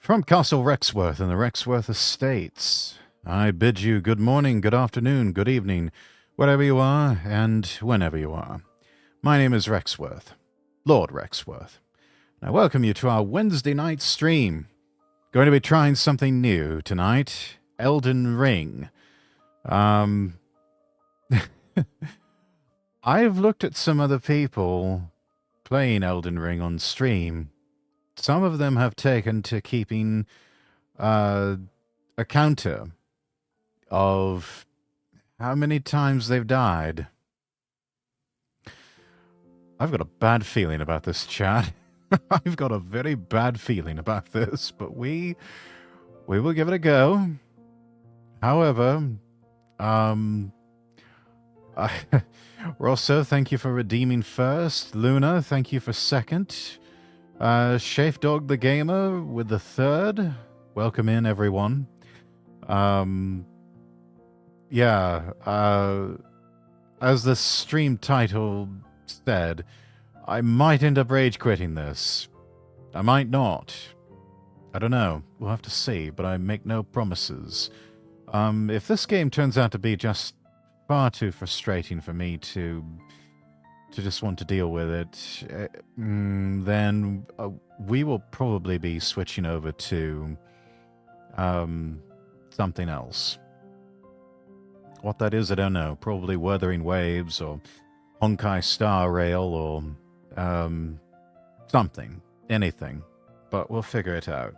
From Castle Rexworth and the Rexworth Estates, I bid you good morning, good afternoon, good evening, wherever you are and whenever you are. My name is Rexworth, Lord Rexworth, and I welcome you to our Wednesday night stream. Going to be trying something new tonight, Elden Ring. I've looked at some other people playing Elden Ring on stream. Some of them have taken to keeping a counter of how many times they've died. I've got a bad feeling about this, chat. I've got a very bad feeling about this, but we will give it a go. However, Rosso, thank you for redeeming first. Luna, thank you for second. Shafe Dog the Gamer with the third. Welcome in, everyone. As the stream title said, I might end up rage quitting this. I might not. I don't know. We'll have to see, but I make no promises. If this game turns out to be just far too frustrating for me to just want to deal with it, then we will probably be switching over to something else. What that is, I don't know. Probably Wuthering Waves or Honkai Star Rail or something. Anything. But we'll figure it out.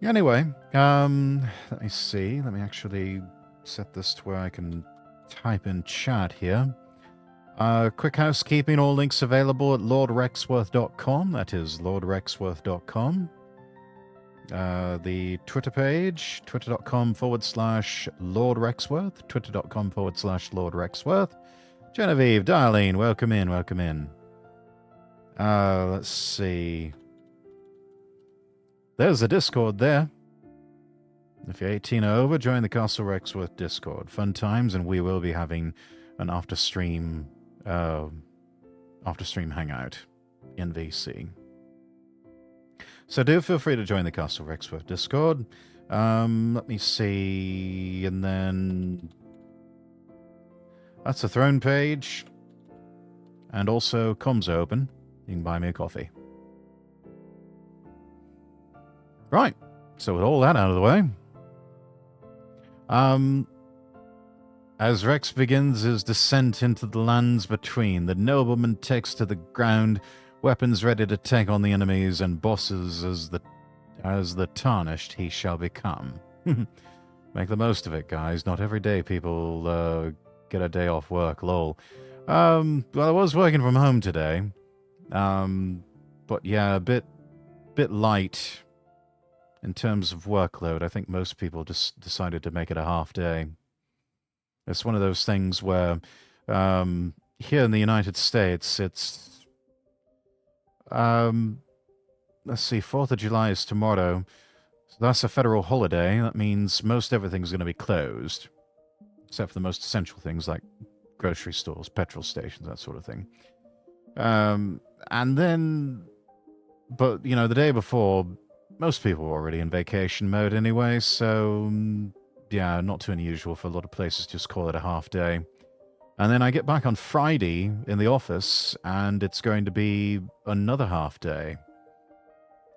Anyway, let me see. Let me actually set this to where I can type in chat here. Quick housekeeping, all links available at lordrexworth.com. That is lordrexworth.com. The Twitter page, twitter.com/LordRexworth, twitter.com/LordRexworth. Genevieve, Darlene, welcome in, welcome in. Let's see. There's the Discord there. If you're 18 or over, join the Castle Rexworth Discord. Fun times, and we will be having an after-stream hangout in VC. So do feel free to join the Castle Rexworth Discord. Let me see, and then that's the throne page, and also comms open. You can buy me a coffee. Right. So with all that out of the way, as Rex begins his descent into the lands between, the nobleman takes to the ground, weapons ready to take on the enemies and bosses as the tarnished he shall become. Make the most of it, guys. Not every day people get a day off work, lol. Well, I was working from home today. But yeah, a bit light in terms of workload. I think most people just decided to make it a half day. It's one of those things where here in the United States, it's let's see, 4th of July is tomorrow. So that's a federal holiday. That means most everything's going to be closed, except for the most essential things like grocery stores, petrol stations, that sort of thing. And then, but, you know, the day before, most people were already in vacation mode anyway, so, yeah, not too unusual for a lot of places to just call it a half day. And then I get back on Friday in the office, and it's going to be another half day.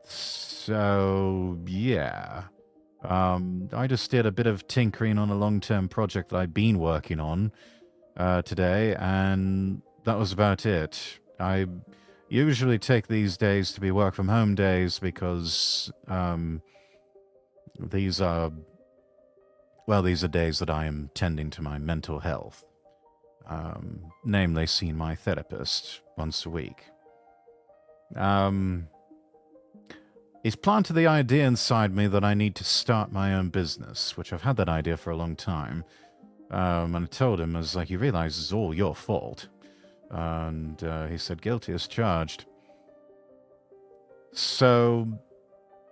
So, yeah. I just did a bit of tinkering on a long-term project that I've been working on today, and that was about it. I usually take these days to be work-from-home days because these are days that I am tending to my mental health. Namely, seeing my therapist once a week. He's planted the idea inside me that I need to start my own business, which I've had that idea for a long time. And I told him, I was like, you realize it's all your fault. And he said, guilty as charged. So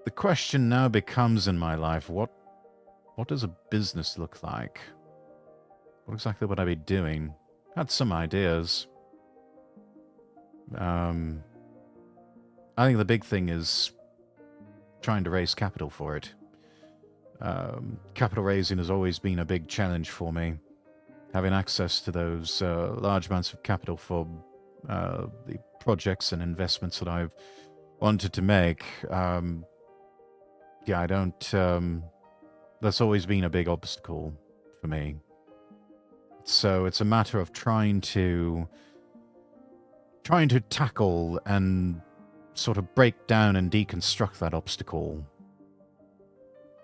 the question now becomes in my life, what does a business look like? What exactly would I be doing? Had some ideas. I think the big thing is trying to raise capital for it. Capital raising has always been a big challenge for me. Having access to those large amounts of capital for the projects and investments that I've wanted to make. Yeah, I don't... that's always been a big obstacle for me. So it's a matter of trying to tackle and sort of break down and deconstruct that obstacle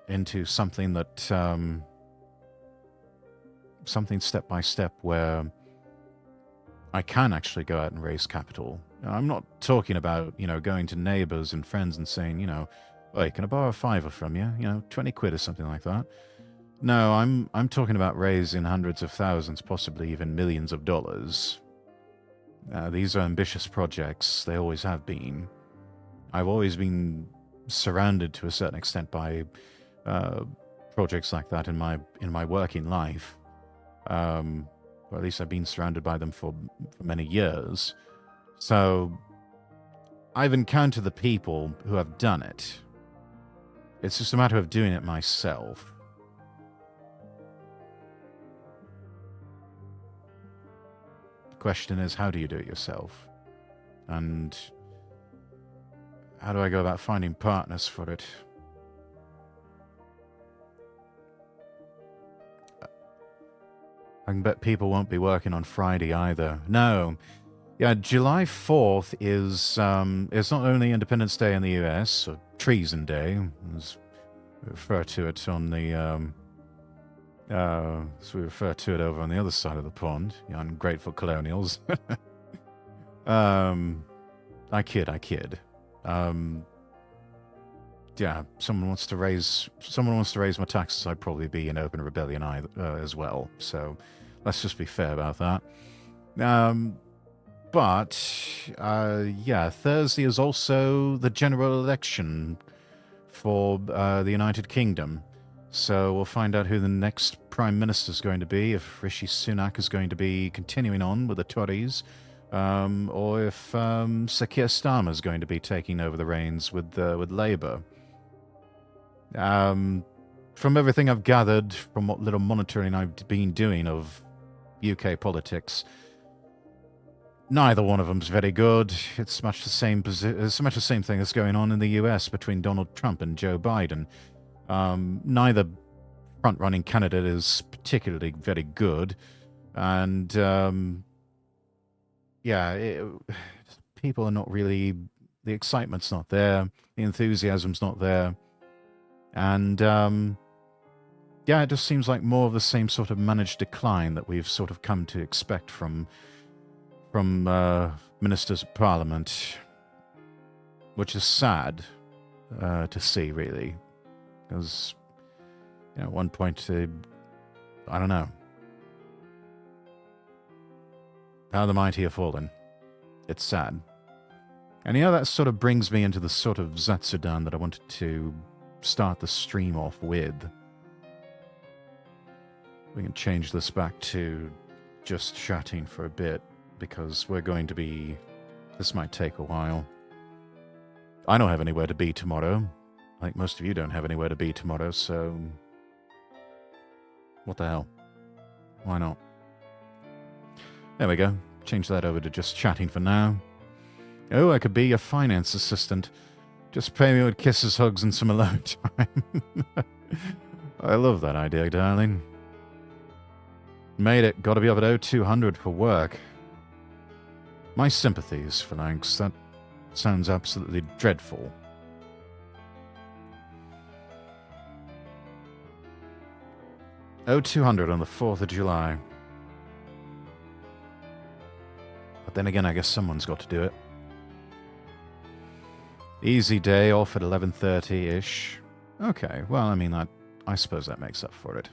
into something that something step by step where I can actually go out and raise capital. I'm not talking about, you know, going to neighbors and friends and saying, you know, hey, can I borrow a $5 from you? You know, 20 quid or something like that. No, I'm talking about raising hundreds of thousands, possibly even millions of dollars. These are ambitious projects. They always have been. I've always been surrounded to a certain extent by projects like that in my working life. Or at least I've been surrounded by them for many years. So I've encountered the people who have done it. It's just a matter of doing it myself. The question is, how do you do it yourself? And how do I go about finding partners for it? I can bet people won't be working on Friday either. No. Yeah, July 4th is it's not only Independence Day in the US, or Treason Day, as we refer to it on the as we refer to it over on the other side of the pond, you ungrateful colonials. I kid. Yeah, someone wants to raise my taxes, I'd probably be in open rebellion as well. So let's just be fair about that. But yeah, Thursday is also the general election for the United Kingdom. So we'll find out who the next Prime Minister is going to be, if Rishi Sunak is going to be continuing on with the Tories, or if Sir Keir Starmer is going to be taking over the reins with Labour. From everything I've gathered, from what little monitoring I've been doing of UK politics, neither one of them's very good. It's much the same thing that's going on in the US between Donald Trump and Joe Biden. Neither front-running candidate is particularly very good, and yeah, people are not really. The excitement's not there. The enthusiasm's not there. And yeah, it just seems like more of the same sort of managed decline that we've sort of come to expect from ministers of parliament, which is sad to see, really, because you know, at one point, I don't know, how the mighty have fallen. It's sad. And you know, that sort of brings me into the sort of Zatsudan that I wanted to start the stream off with. We can change this back to just chatting for a bit, because we're going to be... This might take a while. I don't have anywhere to be tomorrow. I think most of you don't have anywhere to be tomorrow, so... What the hell? Why not? There we go. Change that over to just chatting for now. Oh, I could be your finance assistant. Just pay me with kisses, hugs, and some alone time. I love that idea, darling. Made it. Gotta be up at 0200 for work. My sympathies, Phalanx. That sounds absolutely dreadful. $200 on the 4th of July. But then again, I guess someone's got to do it. Easy day, off at 11:30-ish. Okay, well, I mean, I suppose that makes up for it.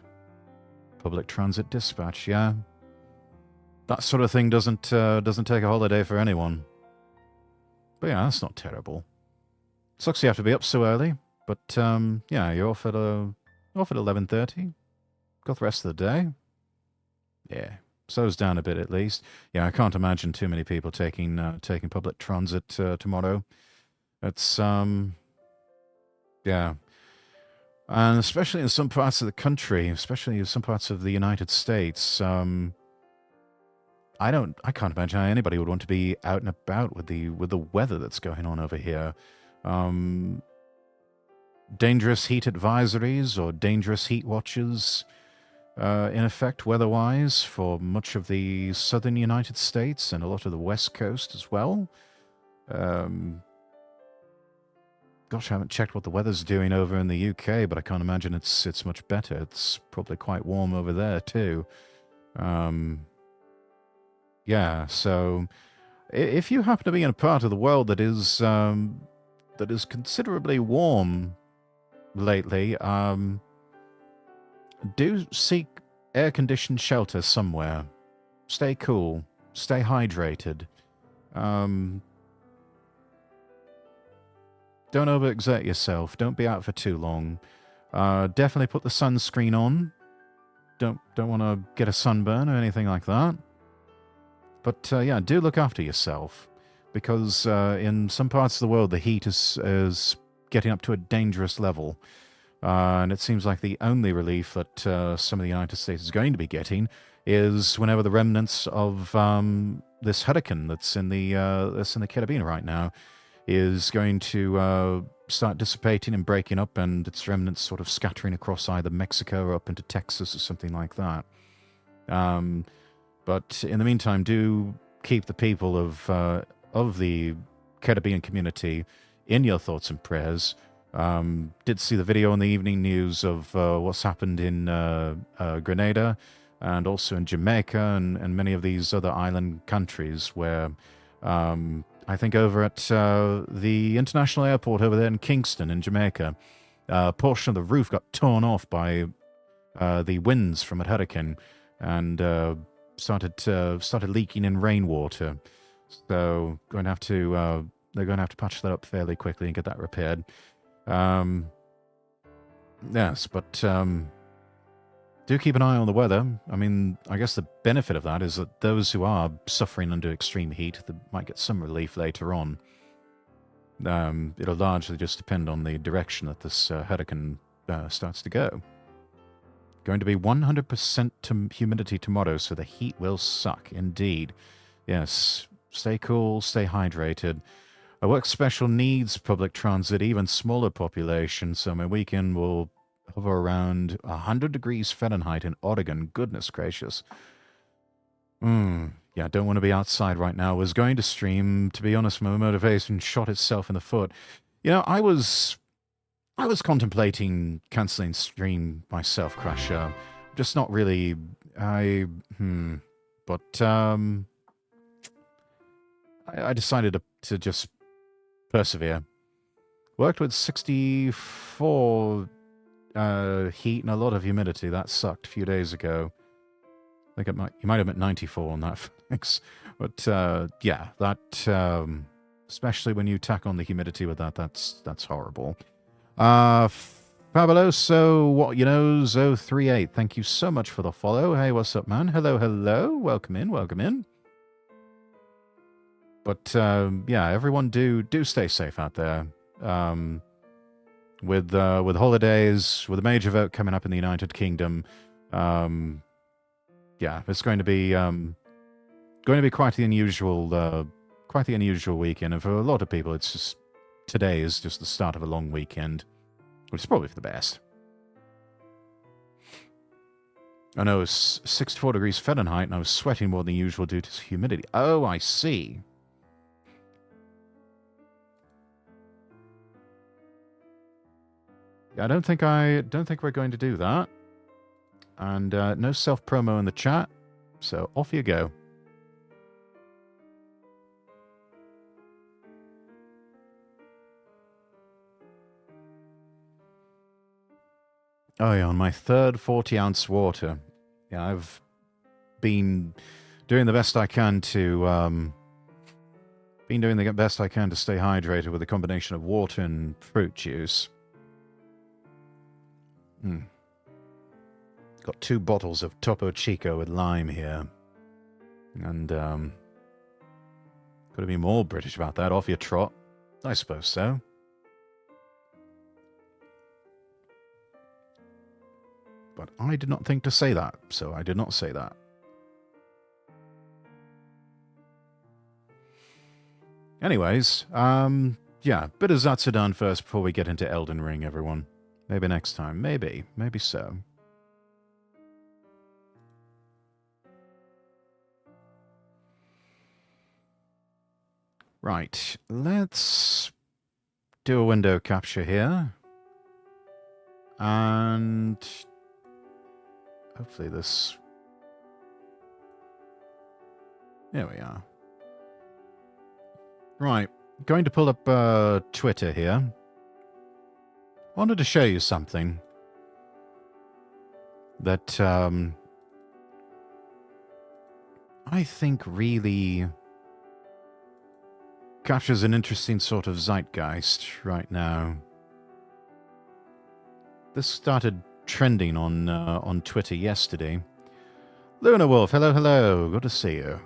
Public transit dispatch, yeah. That sort of thing doesn't take a holiday for anyone. But yeah, that's not terrible. Sucks you have to be up so early, but yeah, you're off at 11:30. Got the rest of the day. Yeah, slows down a bit at least. Yeah, I can't imagine too many people taking public transit tomorrow. It's Yeah. And especially in some parts of the country, especially in some parts of the United States, I can't imagine how anybody would want to be out and about with the weather that's going on over here. Um, Dangerous heat advisories or dangerous heat watches, in effect, weather-wise, for much of the southern United States and a lot of the West Coast as well. Gosh, I haven't checked what the weather's doing over in the UK, but I can't imagine it's much better. It's probably quite warm over there too. Yeah, so if you happen to be in a part of the world that is considerably warm lately, do seek air-conditioned shelter somewhere. Stay cool. Stay hydrated. Don't overexert yourself. Don't be out for too long. Definitely put the sunscreen on. Don't want to get a sunburn or anything like that. But yeah, do look after yourself, because in some parts of the world the heat is getting up to a dangerous level. And it seems like the only relief that some of the United States is going to be getting is whenever the remnants of this hurricane that's in the Caribbean right now is going to start dissipating and breaking up, and its remnants sort of scattering across either Mexico or up into Texas or something like that. But in the meantime, do keep the people of the Caribbean community in your thoughts and prayers. Did see the video on the evening news of what's happened in Grenada and also in Jamaica and many of these other island countries where I think over at the international airport over there in Kingston in Jamaica, a portion of the roof got torn off by the winds from a hurricane and started leaking in rainwater. So they're going to have to patch that up fairly quickly and get that repaired. Yes, but do keep an eye on the weather. I mean, I guess the benefit of that is that those who are suffering under extreme heat, they might get some relief later on. It'll largely just depend on the direction that this hurricane starts to go. Going to be 100% humidity tomorrow, so the heat will suck, indeed. Yes, stay cool, stay hydrated. I work special needs public transit, even smaller population, so my weekend will hover around 100 degrees Fahrenheit in Oregon. Goodness gracious. Yeah, don't want to be outside right now. I was going to stream. To be honest, my motivation shot itself in the foot. You know, I was contemplating cancelling stream myself, Crasher. Just not really. But I decided to just persevere. Worked with 64 heat and a lot of humidity. That sucked a few days ago. I think you might have meant 94 on that, Felix. But yeah, that especially when you tack on the humidity with that's horrible. Fabuloso, what you know, 038. Thank you so much for the follow. Hey, what's up, man? Hello. Welcome in. But yeah, everyone do stay safe out there. With holidays, with a major vote coming up in the United Kingdom, yeah, it's going to be quite the unusual weekend, and for a lot of people, today is just the start of a long weekend, which is probably for the best. I know it's 64 degrees Fahrenheit, and I was sweating more than usual due to humidity. Oh, I see. Yeah, I don't think we're going to do that. And no self-promo in the chat, so off you go. Oh yeah, on my third 40-ounce water. Yeah, I've been doing the best I can to stay hydrated with a combination of water and fruit juice. Got 2 bottles of Topo Chico with lime here. And got to be more British about that. Off your trot. I suppose so. But I did not think to say that, so I did not say that. Anyways, yeah, bit of Zatsudan first before we get into Elden Ring, everyone. Maybe next time. Maybe. Maybe so. Right, let's do a window capture here. And hopefully this... There we are. Right, going to pull up Twitter here. Wanted to show you something that I think really captures an interesting sort of zeitgeist right now. This started trending on Twitter yesterday. Luna Wolf, hello, hello. Good to see you.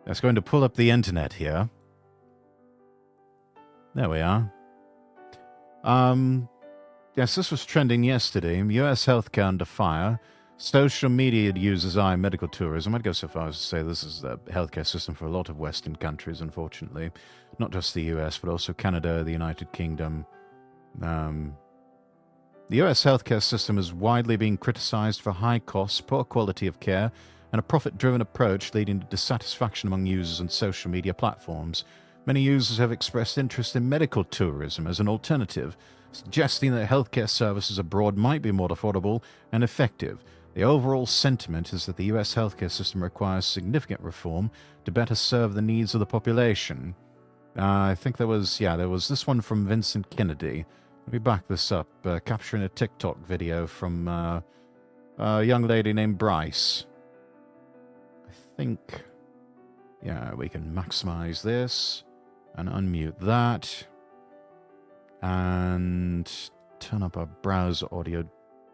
That's going to pull up the internet here. There we are. Yes, this was trending yesterday. U.S. healthcare under fire. Social media users eye medical tourism. I'd go so far as to say this is the healthcare system for a lot of Western countries, unfortunately. Not just the U.S., but also Canada, the United Kingdom. The U.S. healthcare system is widely being criticized for high costs, poor quality of care, and a profit-driven approach leading to dissatisfaction among users on social media platforms. Many users have expressed interest in medical tourism as an alternative, suggesting that healthcare services abroad might be more affordable and effective. The overall sentiment is that the U.S. healthcare system requires significant reform to better serve the needs of the population. I think there was this one from Vincent Kennedy. Let me back this up, capturing a TikTok video from a young lady named Bryce. I think, yeah, we can maximize this and unmute that and turn up our browser audio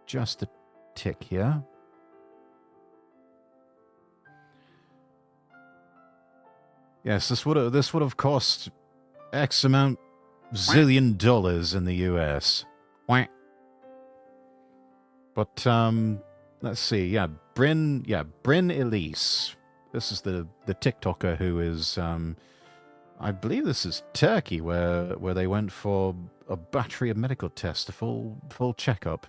just a tick here. Yes, this would have cost X amount zillion dollars in the US. But let's see. Yeah, Bryn Elise. This is the TikToker who is I believe this is Turkey where they went for a battery of medical tests, a full checkup.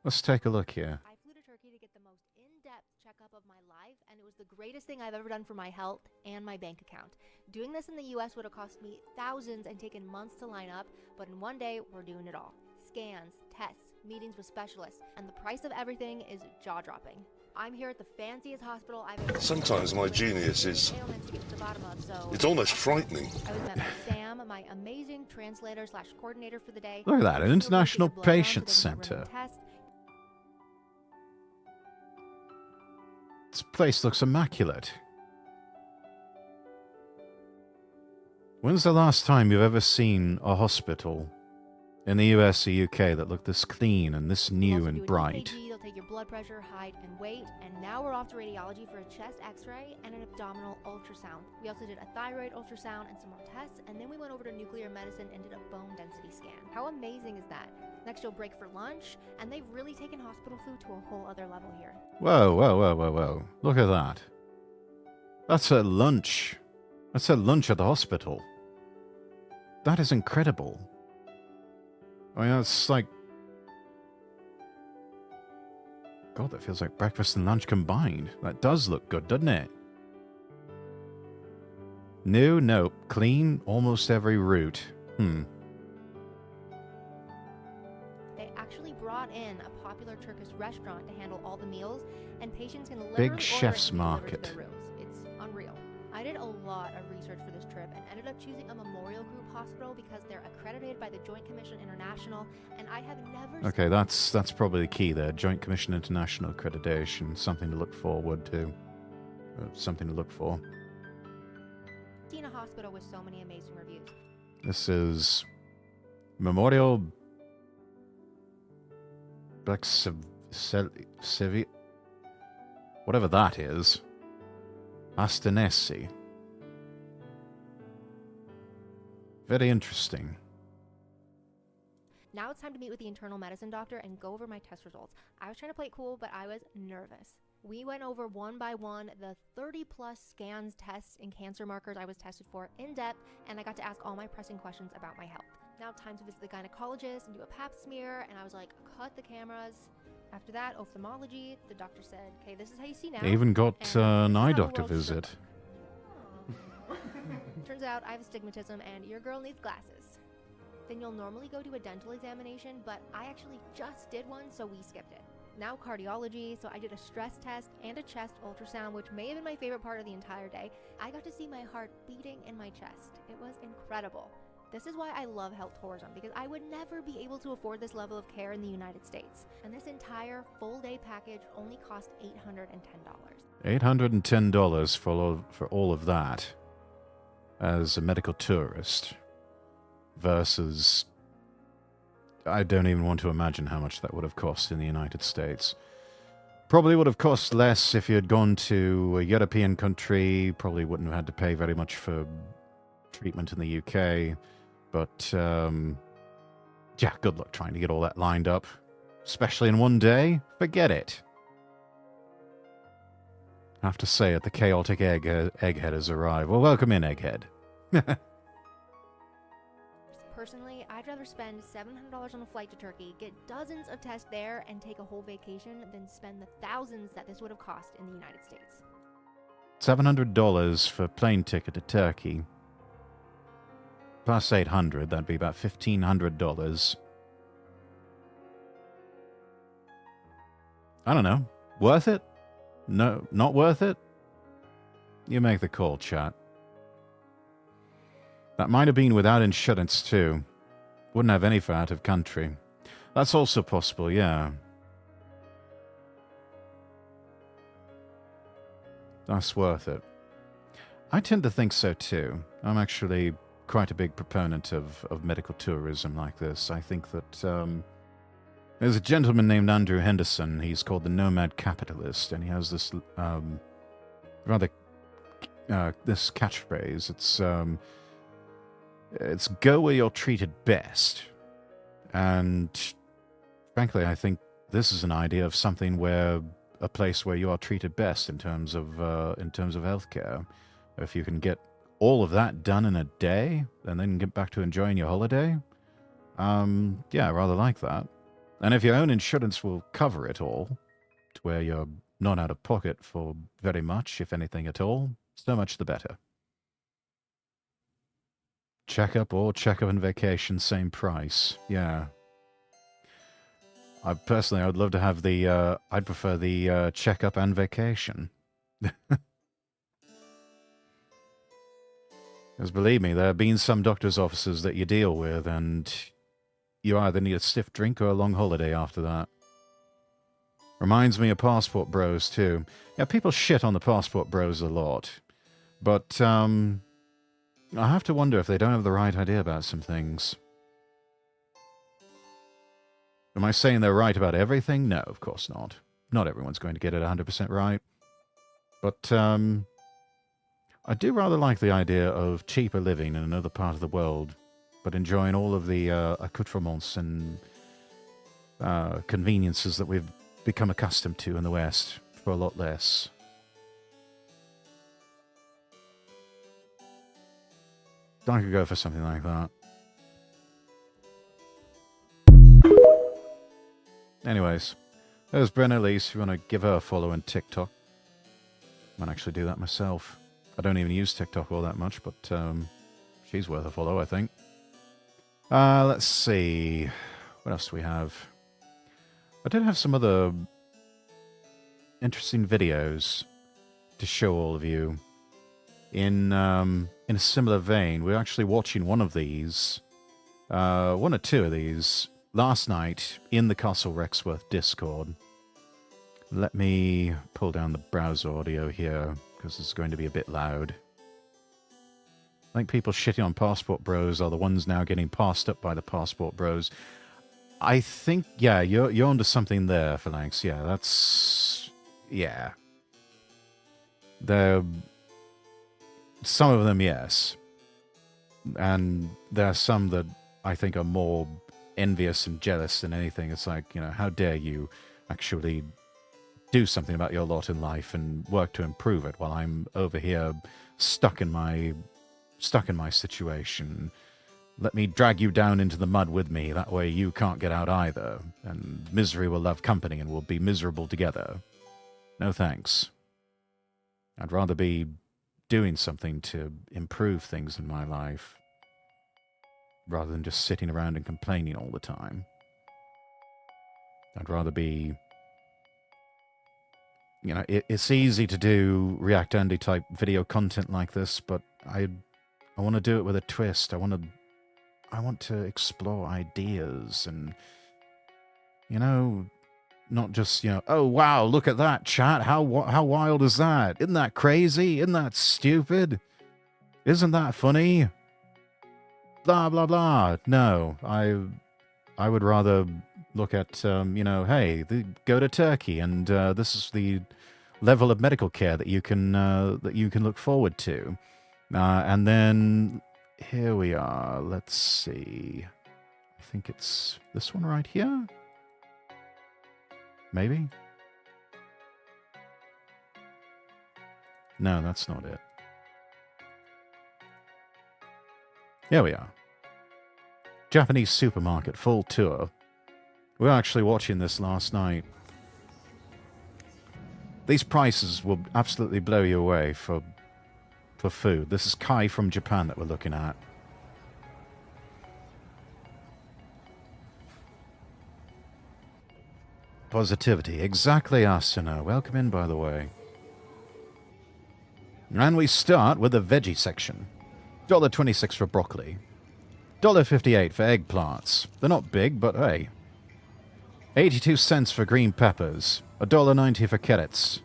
Let's take a look here. I flew to Turkey to get the most in-depth checkup of my life, and it was the greatest thing I've ever done for my health and my bank account. Doing this in the US would have cost me thousands and taken months to line up, but in one day, we're doing it all. Scans, tests, meetings with specialists, and the price of everything is jaw-dropping. I'm here at the fanciest hospital I've ever seen. Sometimes my genius is... it's almost frightening. I was met by Sam, my amazing translator/coordinator for the day. Look at that, an international patient center. This place looks immaculate. When's the last time you've ever seen a hospital in the US or UK that looked this clean and this new and bright? They'll take your blood pressure, height, and weight, and now we're off to radiology for a chest x-ray and an abdominal ultrasound. We also did a thyroid ultrasound and some more tests, and then we went over to nuclear medicine and did a bone density scan. How amazing is that? Next you'll break for lunch, and they've really taken hospital food to a whole other level here. Whoa, whoa, whoa, whoa, whoa. Look at that. That's a lunch. That's a lunch at the hospital. That is incredible. I mean, that's like... God, that feels like breakfast and lunch combined. That does look good, doesn't it? New, nope. Clean, almost every route. They actually brought in a popular Turkish restaurant to handle all the meals, and patients can literally Big Chef's order and be delivered Market. to their rooms. It's unreal. I did a lot of research for this trip and ended up choosing a Memorial Group hospital because they're accredited by the Joint Commission International, and I have never... Okay, that's probably the key there. Joint Commission International accreditation. Something to look forward to. Something to look for. seen a hospital with so many amazing reviews. This is Memorial Sevi, whatever that is. Astanesi. Very interesting. Now it's time to meet with the internal medicine doctor and go over my test results. I was trying to play it cool, but I was nervous. We went over one by one the 30 plus scans, tests, and cancer markers I was tested for in depth, and I got to ask all my pressing questions about my health. Now time to visit the gynecologist and do a pap smear, and I was like, cut the cameras. After that, ophthalmology. The doctor said, okay, this is how you see now. They even got and this an is eye how the doctor world should visit. look. Turns out I have astigmatism and your girl needs glasses. Then you'll normally go to a dental examination, but I actually just did one, so we skipped it. Now cardiology, so I did a stress test and a chest ultrasound, which may have been my favorite part of the entire day. I got to see my heart beating in my chest. It was incredible. This is why I love health tourism, because I would never be able to afford this level of care in the United States. And this entire full day package only cost $810. $810 for all of that as a medical tourist versus... I don't even want to imagine how much that would have cost in the United States. Probably would have cost less if you had gone to a European country. Probably wouldn't have had to pay very much for treatment in the UK. But, yeah, good luck trying to get all that lined up. Especially in one day. Forget it. I have to say it, the chaotic egghead has arrived. Well, welcome in, Egghead. Personally, I'd rather spend $700 on a flight to Turkey, get dozens of tests there, and take a whole vacation than spend the thousands that this would have cost in the United States. $700 for plane ticket to Turkey. Plus $800, that'd be about $1,500. I don't know. Worth it? No, not worth it? You make the call, chat. That might have been without insurance, too. Wouldn't have any for out of country. That's also possible, yeah. That's worth it. I tend to think so, too. I'm actually quite a big proponent of medical tourism like this. I think that there's a gentleman named Andrew Henderson. He's called the Nomad Capitalist, and he has this this catchphrase. It's go where you're treated best. And frankly, I think this is an idea of something where a place where you are treated best in terms of healthcare. If you can get all of that done in a day and then get back to enjoying your holiday, yeah, I rather like that. And if your own insurance will cover it all, to where you're not out of pocket for very much, if anything at all, so much the better. Checkup or checkup and vacation, same price. Yeah. I would love to have the, I'd prefer the checkup and vacation. Because believe me, there have been some doctor's offices that you deal with, and you either need a stiff drink or a long holiday after that. Reminds me of Passport Bros, too. Yeah, people shit on the Passport Bros a lot. But, I have to wonder if they don't have the right idea about some things. Am I saying they're right about everything? No, of course not. Not everyone's going to get it 100% right. But, I do rather like the idea of cheaper living in another part of the world, but enjoying all of the accoutrements and conveniences that we've become accustomed to in the West for a lot less. I could go for something like that. Anyways, there's Brenna Elise. If you want to give her a follow on TikTok, I might actually do that myself. I don't even use TikTok all that much, but she's worth a follow, I think. Let's see. What else do we have? I did have some other interesting videos to show all of you. In a similar vein, we're actually watching one of these, one or two of these, last night in the Castle Rexworth Discord. Let me pull down the browser audio here, because it's going to be a bit loud. I think people shitting on Passport Bros are the ones now getting passed up by the Passport Bros. I think, yeah, you're onto something there, Phalanx. Yeah, that's... yeah. Some of them, yes. And there are some that I think are more envious and jealous than anything. It's like, you know, how dare you actually do something about your lot in life and work to improve it while I'm over here stuck in my situation. Let me drag you down into the mud with me. That way you can't get out either. And misery will love company and we'll be miserable together. No thanks. I'd rather be doing something to improve things in my life rather than just sitting around and complaining all the time. I'd rather be... You know, it's easy to do React Andy type video content like this, but I want to do it with a twist. I want to explore ideas and, you know, not just, you know, oh, wow, look at that, chat. How wild is that? Isn't that crazy? Isn't that stupid? Isn't that funny? Blah, blah, blah. No, I would rather look at, you know, hey, go to Turkey, and this is the level of medical care that you can look forward to. And then here we are. Let's see. I think it's this one right here. Maybe? No, that's not it. Here we are. Japanese supermarket, full tour. We were actually watching this last night. These prices will absolutely blow you away for food. This is Kai from Japan that we're looking at. Positivity. Exactly, Asuna. Welcome in, by the way. And we start with the veggie section. $1.26 for broccoli. $1.58 for eggplants. They're not big, but hey. 82 cents for green peppers. $1.90 for carrots.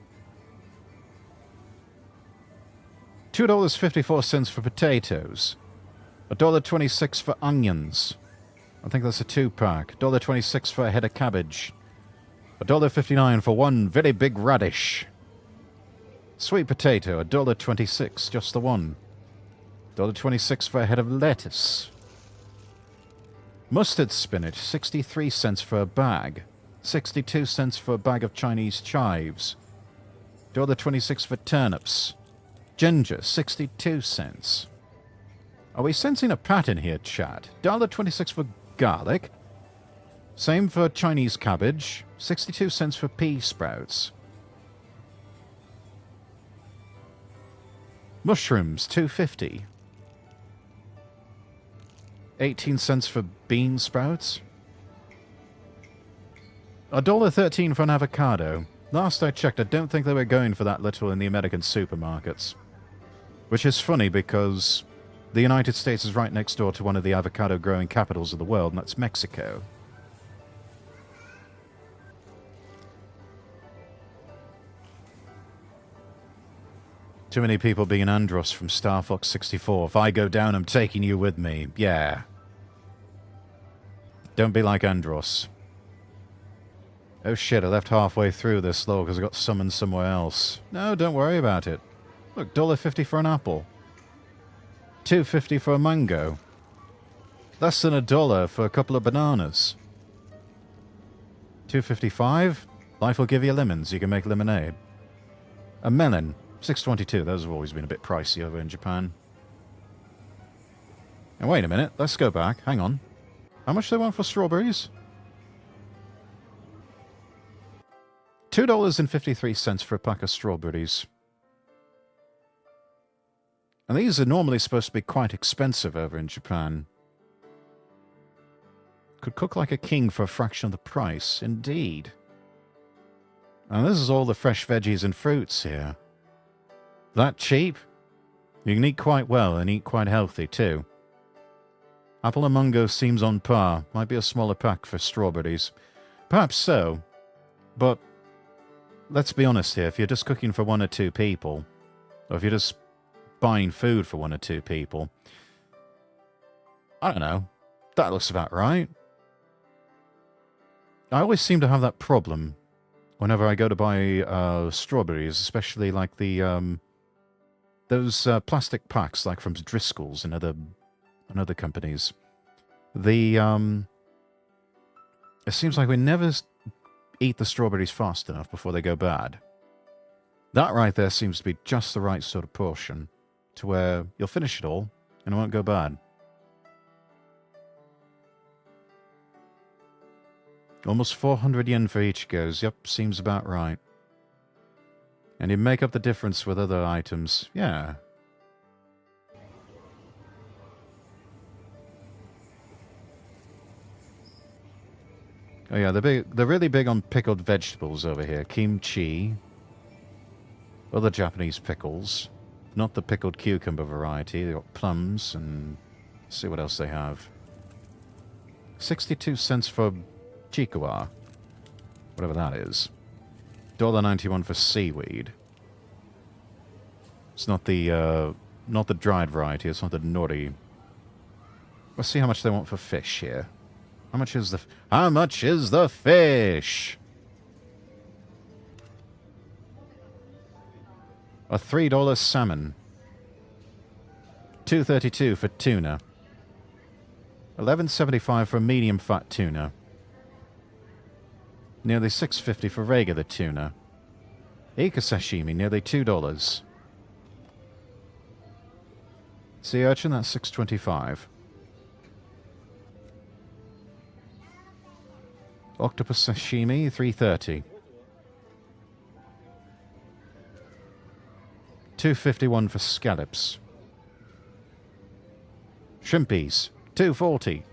$2.54 for potatoes. $1.26 for onions. I think that's a 2-pack. $1.26 for a head of cabbage. $1.59 for one very big radish. Sweet potato, $1.26, just the one. $1.26 for a head of lettuce. Mustard spinach, 63 cents for a bag. 62 cents for a bag of Chinese chives. $1.26 for turnips. Ginger, 62 cents. Are we sensing a pattern here, chat? $1.26 for garlic. Same for Chinese cabbage. 62 cents for pea sprouts. Mushrooms, $2.50. 18 cents for bean sprouts. $1.13 for an avocado. Last I checked, I don't think they were going for that little in the American supermarkets. Which is funny because the United States is right next door to one of the avocado growing capitals of the world, and that's Mexico. Too many people being Andros from Star Fox 64. If I go down, I'm taking you with me. Yeah. Don't be like Andros. Oh shit, I left halfway through this slow because I got summoned somewhere else. No, don't worry about it. Look, $1.50 for an apple. $2.50 for a mango. Less than $1 for a couple of bananas. $2.55? Life will give you lemons. You can make lemonade. A melon. $6.22. Those have always been a bit pricey over in Japan. And wait a minute. Let's go back. Hang on. How much do they want for strawberries? $2.53 for a pack of strawberries. And these are normally supposed to be quite expensive over in Japan. Could cook like a king for a fraction of the price. Indeed. And this is all the fresh veggies and fruits here. That cheap? You can eat quite well and eat quite healthy too. Apple and mango seems on par. Might be a smaller pack for strawberries. Perhaps so. But let's be honest here. If you're just cooking for one or two people, or if you're just buying food for one or two people, I don't know. That looks about right. I always seem to have that problem whenever I go to buy strawberries, especially like the those plastic packs, like from Driscoll's and other companies. The It seems like we never eat the strawberries fast enough before they go bad. That right there seems to be just the right sort of portion to where you'll finish it all and it won't go bad. Almost 400 yen for each goes. Yep, seems about right. And you make up the difference with other items. Yeah. Oh yeah, they're really big on pickled vegetables over here. Kimchi. Other Japanese pickles. Not the pickled cucumber variety. They've got plums and... Let's see what else they have. 62 cents for chikuwa. Whatever that is. $1.91 for seaweed. It's not the dried variety. It's not the nori. Let's see how much they want for fish here. How much is the fish? A $3 salmon. $2.32 for tuna. $11.75 for medium fat tuna. Nearly $6.50 for regular tuna. Ika sashimi, nearly $2. Sea urchin, that's $6.25. Octopus sashimi, $3.30. $2.51 for scallops. Shrimpies, $2.40.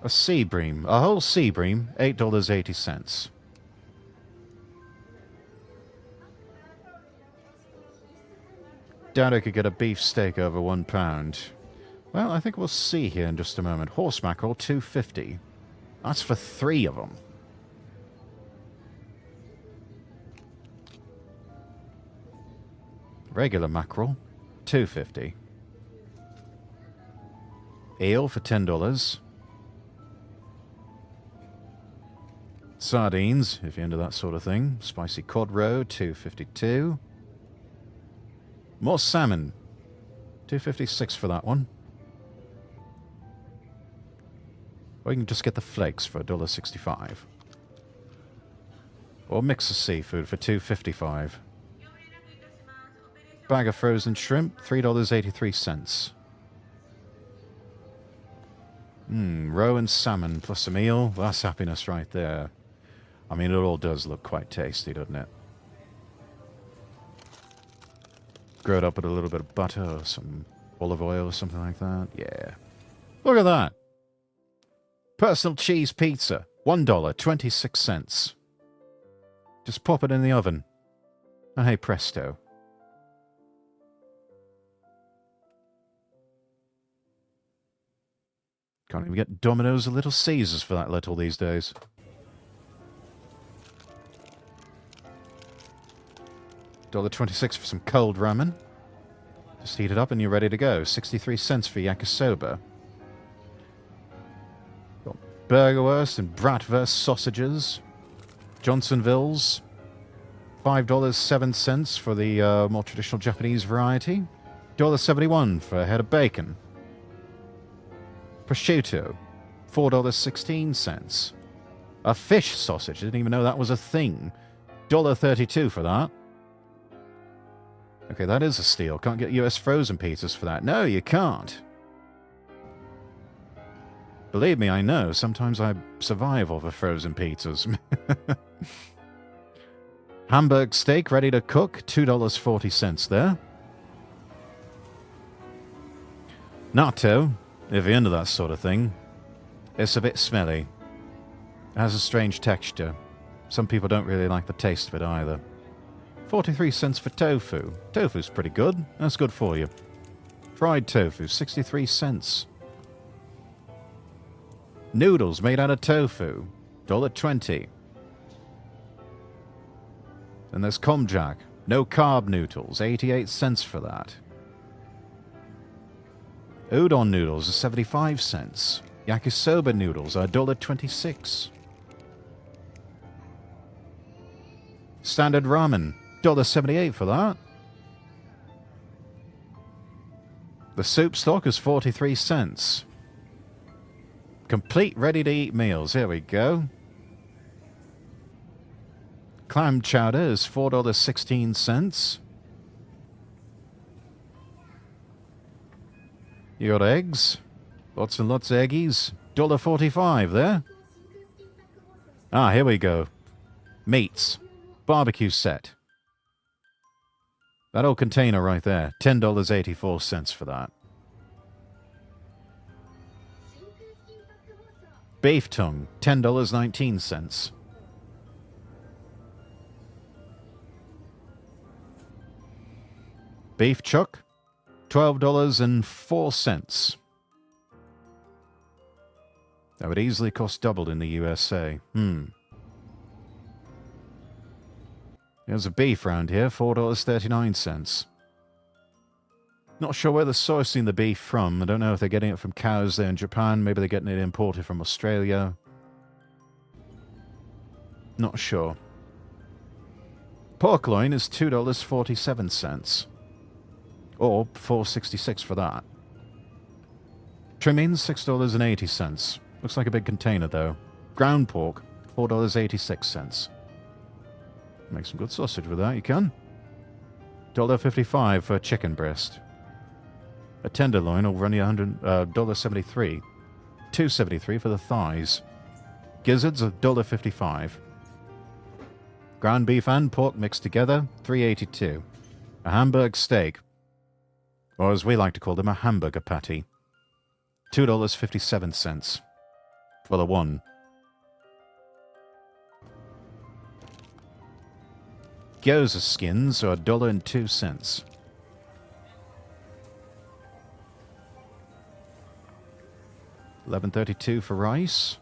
A sea bream, a whole sea bream, $8.80. Doubt I could get a beef steak over £1. Well, I think we'll see here in just a moment. Horse mackerel, $2.50. That's for 3 of them. Regular mackerel, $2.50. Eel for $10. Sardines, if you're into that sort of thing. Spicy cod roe, $2.52. More salmon, $2.56 for that one. Or you can just get the flakes for $1.65. Or mix of seafood for $2.55. Bag of frozen shrimp, $3.83. Roe and salmon plus a meal. That's happiness right there. I mean, it all does look quite tasty, doesn't it? Grow it up with a little bit of butter or some olive oil or something like that. Yeah. Look at that. Personal cheese pizza, $1.26. Just pop it in the oven. And hey presto. Can't even get Domino's or Little Caesars for that little these days. $1.26 for some cold ramen. Just heat it up and you're ready to go. 63 cents for yakisoba. Got burgerwurst and bratwurst sausages. Johnsonville's. $5.07 for the more traditional Japanese variety. $1.71 for a head of bacon. Prosciutto, $4.16. A fish sausage, I didn't even know that was a thing. $1.32 for that. Okay, that is a steal. Can't get US frozen pizzas for that. No, you can't. Believe me, I know. Sometimes I survive off of frozen pizzas. Hamburg steak ready to cook, $2.40 there. Natto, if you're into that sort of thing, it's a bit smelly. It has a strange texture. Some people don't really like the taste of it either. 43 cents for tofu. Tofu's pretty good. That's good for you. Fried tofu, 63 cents. Noodles made out of tofu, $1.20. And there's komjak, no carb noodles, 88 cents for that. Udon noodles are 75 cents. Yakisoba noodles are $1.26. Standard ramen, $1.78 for that. The soup stock is 43 cents. Complete ready-to-eat meals. Here we go. Clam chowder is $4.16. You got eggs. Lots and lots of eggies. $1.45 there. Ah, here we go. Meats. Barbecue set. That old container right there. $10.84 for that. Beef tongue. $10.19. Beef chuck. $12.04. That would easily cost double in the USA. There's a beef round here, $4.39. Not sure where they're sourcing the beef from. I don't know if they're getting it from cows there in Japan. Maybe they're getting it imported from Australia. Not sure. Pork loin is $2.47. Or $4.66 for that. Trimmings, $6.80. Looks like a big container, though. Ground pork, $4.86. Make some good sausage with that, you can. $1.55 for a chicken breast. A tenderloin will run you $1.73. $2.73 for the thighs. Gizzards, $1.55. Ground beef and pork mixed together, $3.82. A Hamburg steak, or as we like to call them, a hamburger patty, $2.57 for the one. Gyoza skins are $1.02. $11.32 for rice,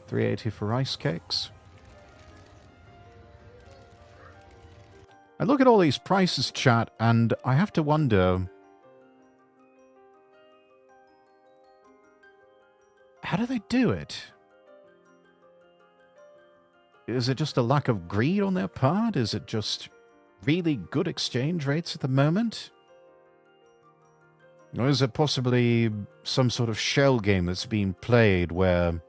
$3.80 for rice cakes. I look at all these prices, chat, and I have to wonder, how do they do it? Is it just a lack of greed on their part? Is it just really good exchange rates at the moment? Or is it possibly some sort of shell game that's being played where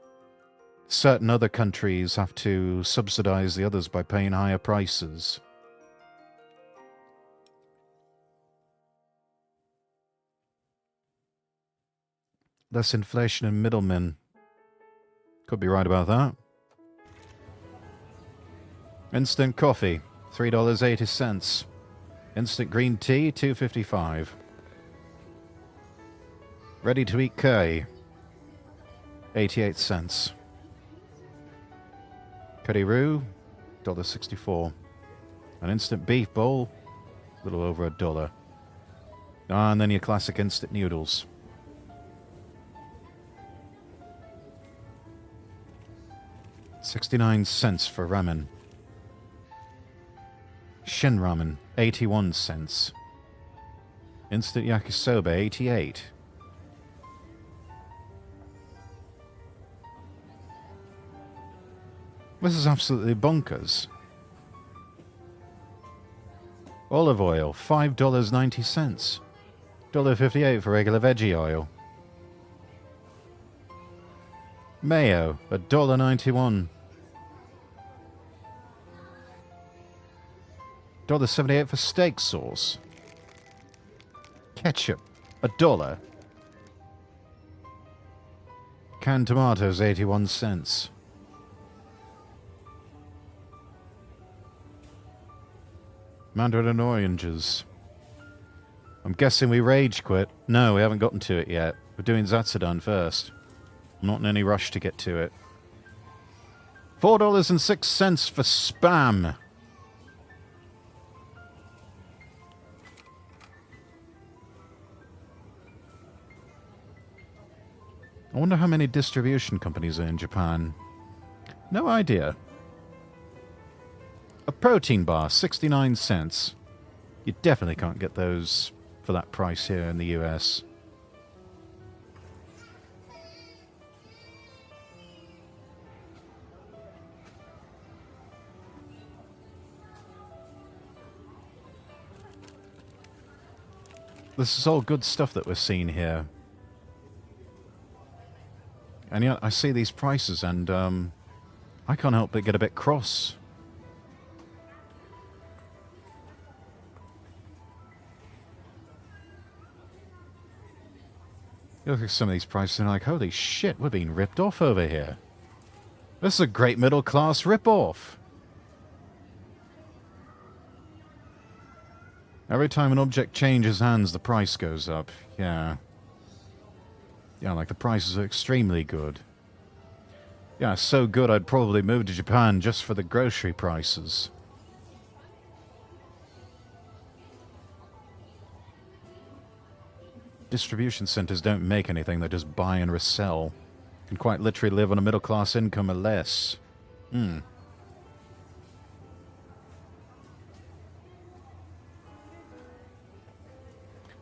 certain other countries have to subsidize the others by paying higher prices? Less inflation and middlemen. Could be right about that. Instant coffee, $3.80. Instant green tea, $2.55. Ready-to-eat curry, 88 cents. Curry roux, $1.64. An instant beef bowl, a little over $1. And then your classic instant noodles. $0.69 for ramen. Shin ramen, 81 cents. Instant yakisoba, 88. This is absolutely bonkers. Olive oil, $5.90. $1.58 for regular veggie oil. Mayo, $1.91. $1.78 for steak sauce. Ketchup, $1. Canned tomatoes, 81 cents. Mandarin oranges. I'm guessing we rage quit. No, we haven't gotten to it yet. We're doing Zatsudan first. I'm not in any rush to get to it. $4.06 for Spam. I wonder how many distribution companies are in Japan. No idea. A protein bar, 69 cents. You definitely can't get those for that price here in the US. This is all good stuff that we're seeing here. And yet I see these prices and I can't help but get a bit cross. You look at some of these prices and you're like, holy shit, we're being ripped off over here. This is a great middle class rip-off. Every time an object changes hands, the price goes up. Yeah. Yeah, like the prices are extremely good. Yeah, so good I'd probably move to Japan just for the grocery prices. Distribution centers don't make anything, they just buy and resell. You can quite literally live on a middle class income or less. Hmm.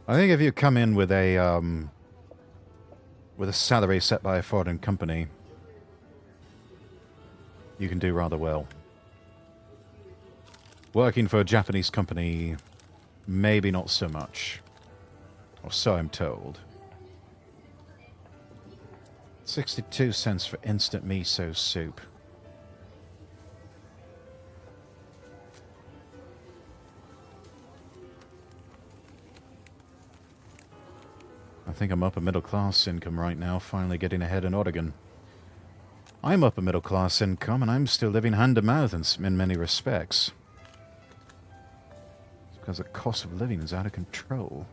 I think if you come in with a salary set by a foreign company, you can do rather well. Working for a Japanese company, maybe not so much. Or so I'm told. 62 cents for instant miso soup. I think I'm upper middle class income right now, finally getting ahead in Oregon. I'm upper middle class income, and I'm still living hand to mouth in many respects. It's because the cost of living is out of control.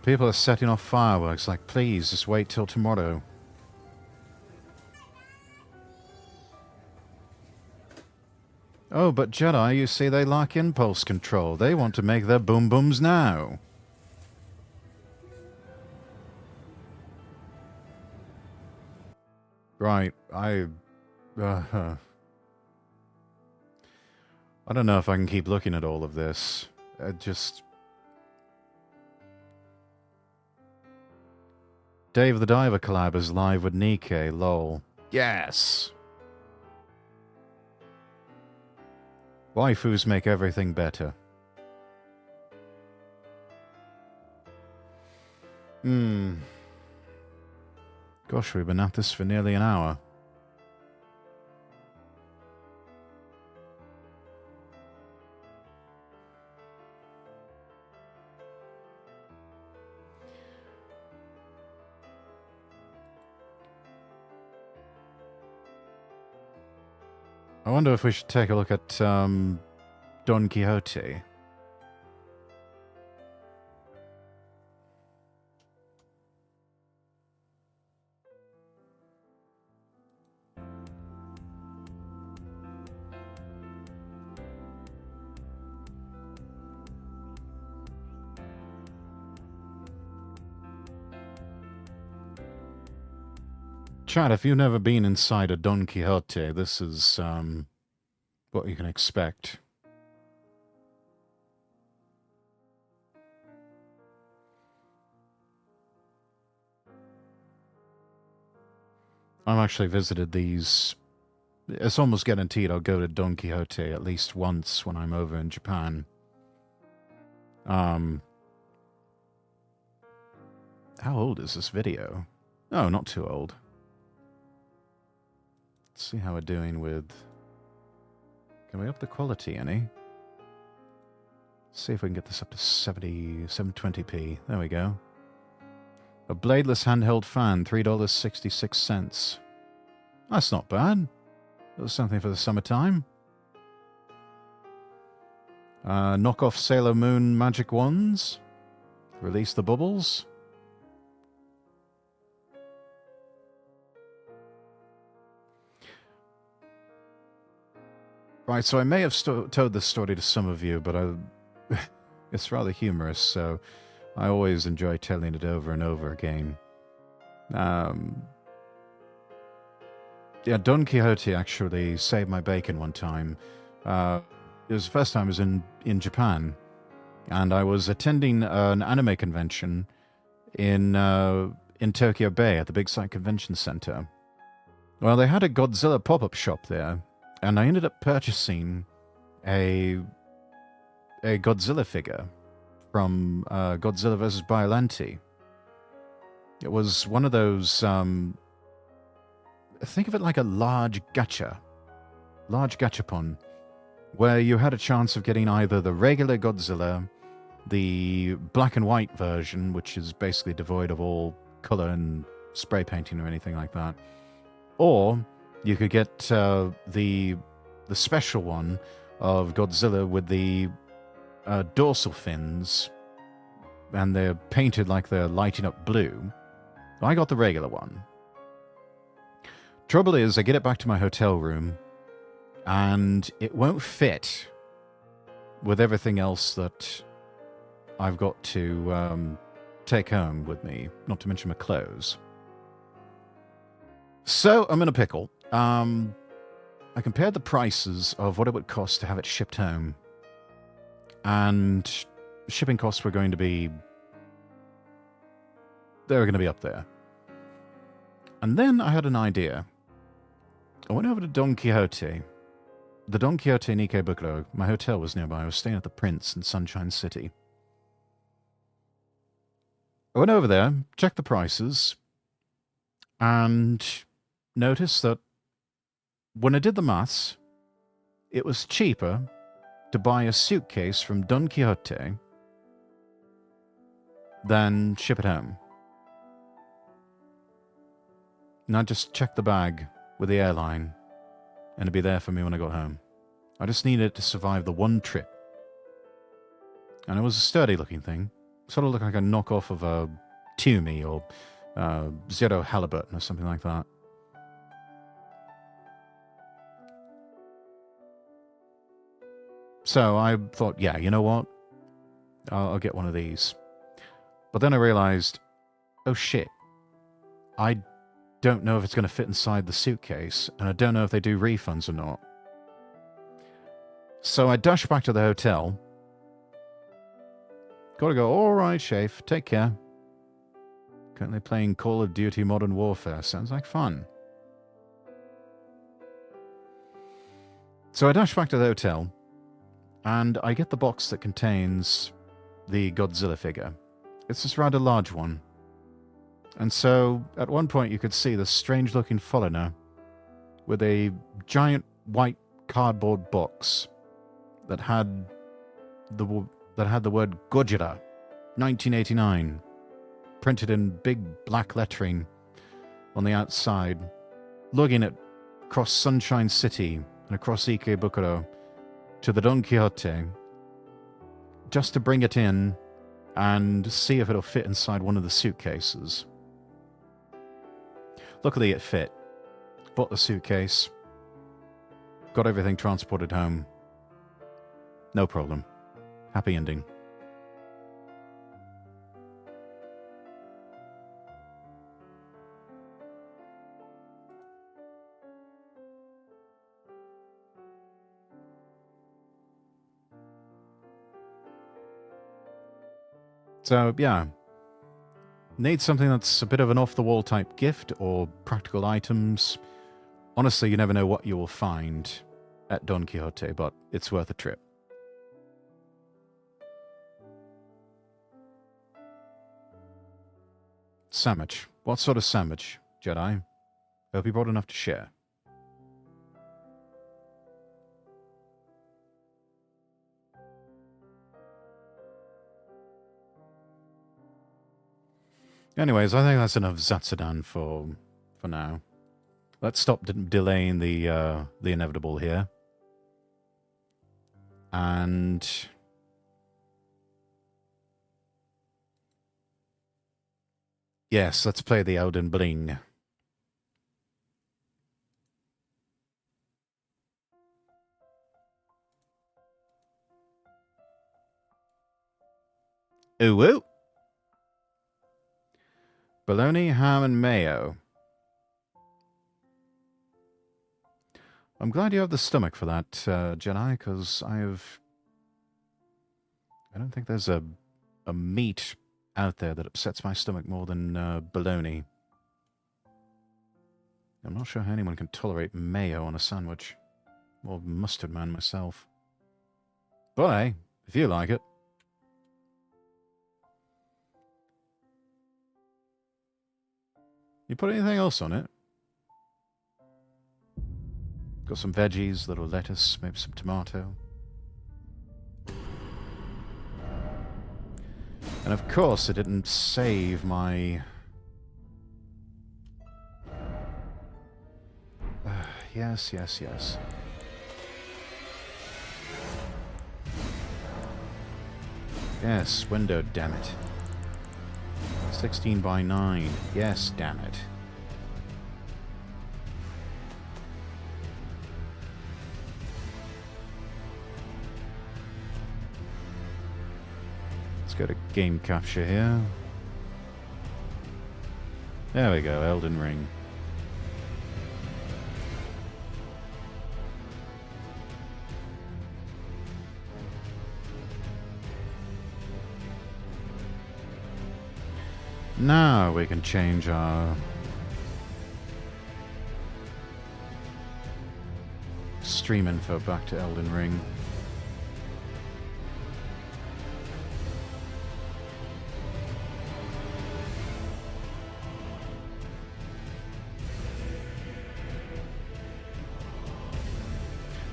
People are setting off fireworks, like, please, just wait till tomorrow. Oh, but Jedi, you see, they lack impulse control. They want to make their boom booms now. Right, I don't know if I can keep looking at all of this. Dave the Diver collab is live with Nikkei, lol. Yes! Waifus make everything better. Gosh, we've been at this for nearly an hour. I wonder if we should take a look at Don Quixote. Chat, if you've never been inside a Don Quixote, this is what you can expect. I've actually visited these. It's almost guaranteed I'll go to Don Quixote at least once when I'm over in Japan. How old is this video? Oh, not too old. Let's see how we're doing with... Can we up the quality any? Let's see if we can get this up to 720p. There we go. A bladeless handheld fan, $3.66. That's not bad. That was something for the summertime. Knockoff Sailor Moon magic wands. Release the bubbles. Right, so I may have told this story to some of you, but it's rather humorous, so I always enjoy telling it over and over again. Yeah, Don Quixote actually saved my bacon one time. It was the first time I was in Japan, and I was attending an anime convention in in Tokyo Bay at the Big Sight Convention Center. Well, they had a Godzilla pop-up shop there, and I ended up purchasing a Godzilla figure from Godzilla vs. Biollante. It was one of those, think of it like a large gachapon, where you had a chance of getting either the regular Godzilla, the black and white version, which is basically devoid of all color and spray painting or anything like that, or you could get the special one of Godzilla with the dorsal fins, and they're painted like they're lighting up blue. I got the regular one. Trouble is, I get it back to my hotel room, and it won't fit with everything else that I've got to take home with me, not to mention my clothes. So I'm in a pickle. I compared the prices of what it would cost to have it shipped home, and shipping costs were going to be... they were going to be up there. And then I had an idea. I went over to Don Quixote. The Don Quixote in Ikebukuro. My hotel was nearby. I was staying at the Prince in Sunshine City. I went over there, checked the prices, and noticed that when I did the maths, it was cheaper to buy a suitcase from Don Quixote than ship it home. And I just checked the bag with the airline, and it'd be there for me when I got home. I just needed it to survive the one trip. And it was a sturdy-looking thing. Sort of looked like a knockoff of a Toomey or Zero Halliburton or something like that. So I thought, yeah, you know what? I'll get one of these. But then I realized, oh shit, I don't know if it's going to fit inside the suitcase, and I don't know if they do refunds or not. So I dashed back to the hotel. Gotta go, alright, Shafe, take care. Currently playing Call of Duty Modern Warfare. Sounds like fun. So I dash back to the hotel, and I get the box that contains the Godzilla figure. It's this rather large one. And so, at one point you could see this strange-looking foreigner with a giant white cardboard box that had the word Gojira, 1989, printed in big black lettering on the outside, lugging it across Sunshine City and across Ikebukuro to the Don Quixote, just to bring it in and see if it'll fit inside one of the suitcases. Luckily it fit. Bought the suitcase, got everything transported home. No problem. Happy ending. So, yeah. Need something that's a bit of an off-the-wall type gift or practical items. Honestly, you never know what you will find at Don Quixote, but it's worth a trip. Sandwich. What sort of sandwich, Jedi? Hope you brought enough to share. Anyways, I think that's enough Zatsudan for now. Let's stop delaying the inevitable here. And yes, let's play the Elden Bling. Ooh woo! Bologna, ham, and mayo. I'm glad you have the stomach for that, Jedi, because I don't think there's a meat out there that upsets my stomach more than bologna. I'm not sure how anyone can tolerate mayo on a sandwich. Or mustard man myself. But hey, if you like it. You put anything else on it? Got some veggies, little lettuce, maybe some tomato. And of course, it didn't save my... yes, yes, yes. Yes, window, damn it. 16 by 9. Yes, damn it. Let's go to game capture here. There we go, Elden Ring. Now we can change our stream info back to Elden Ring.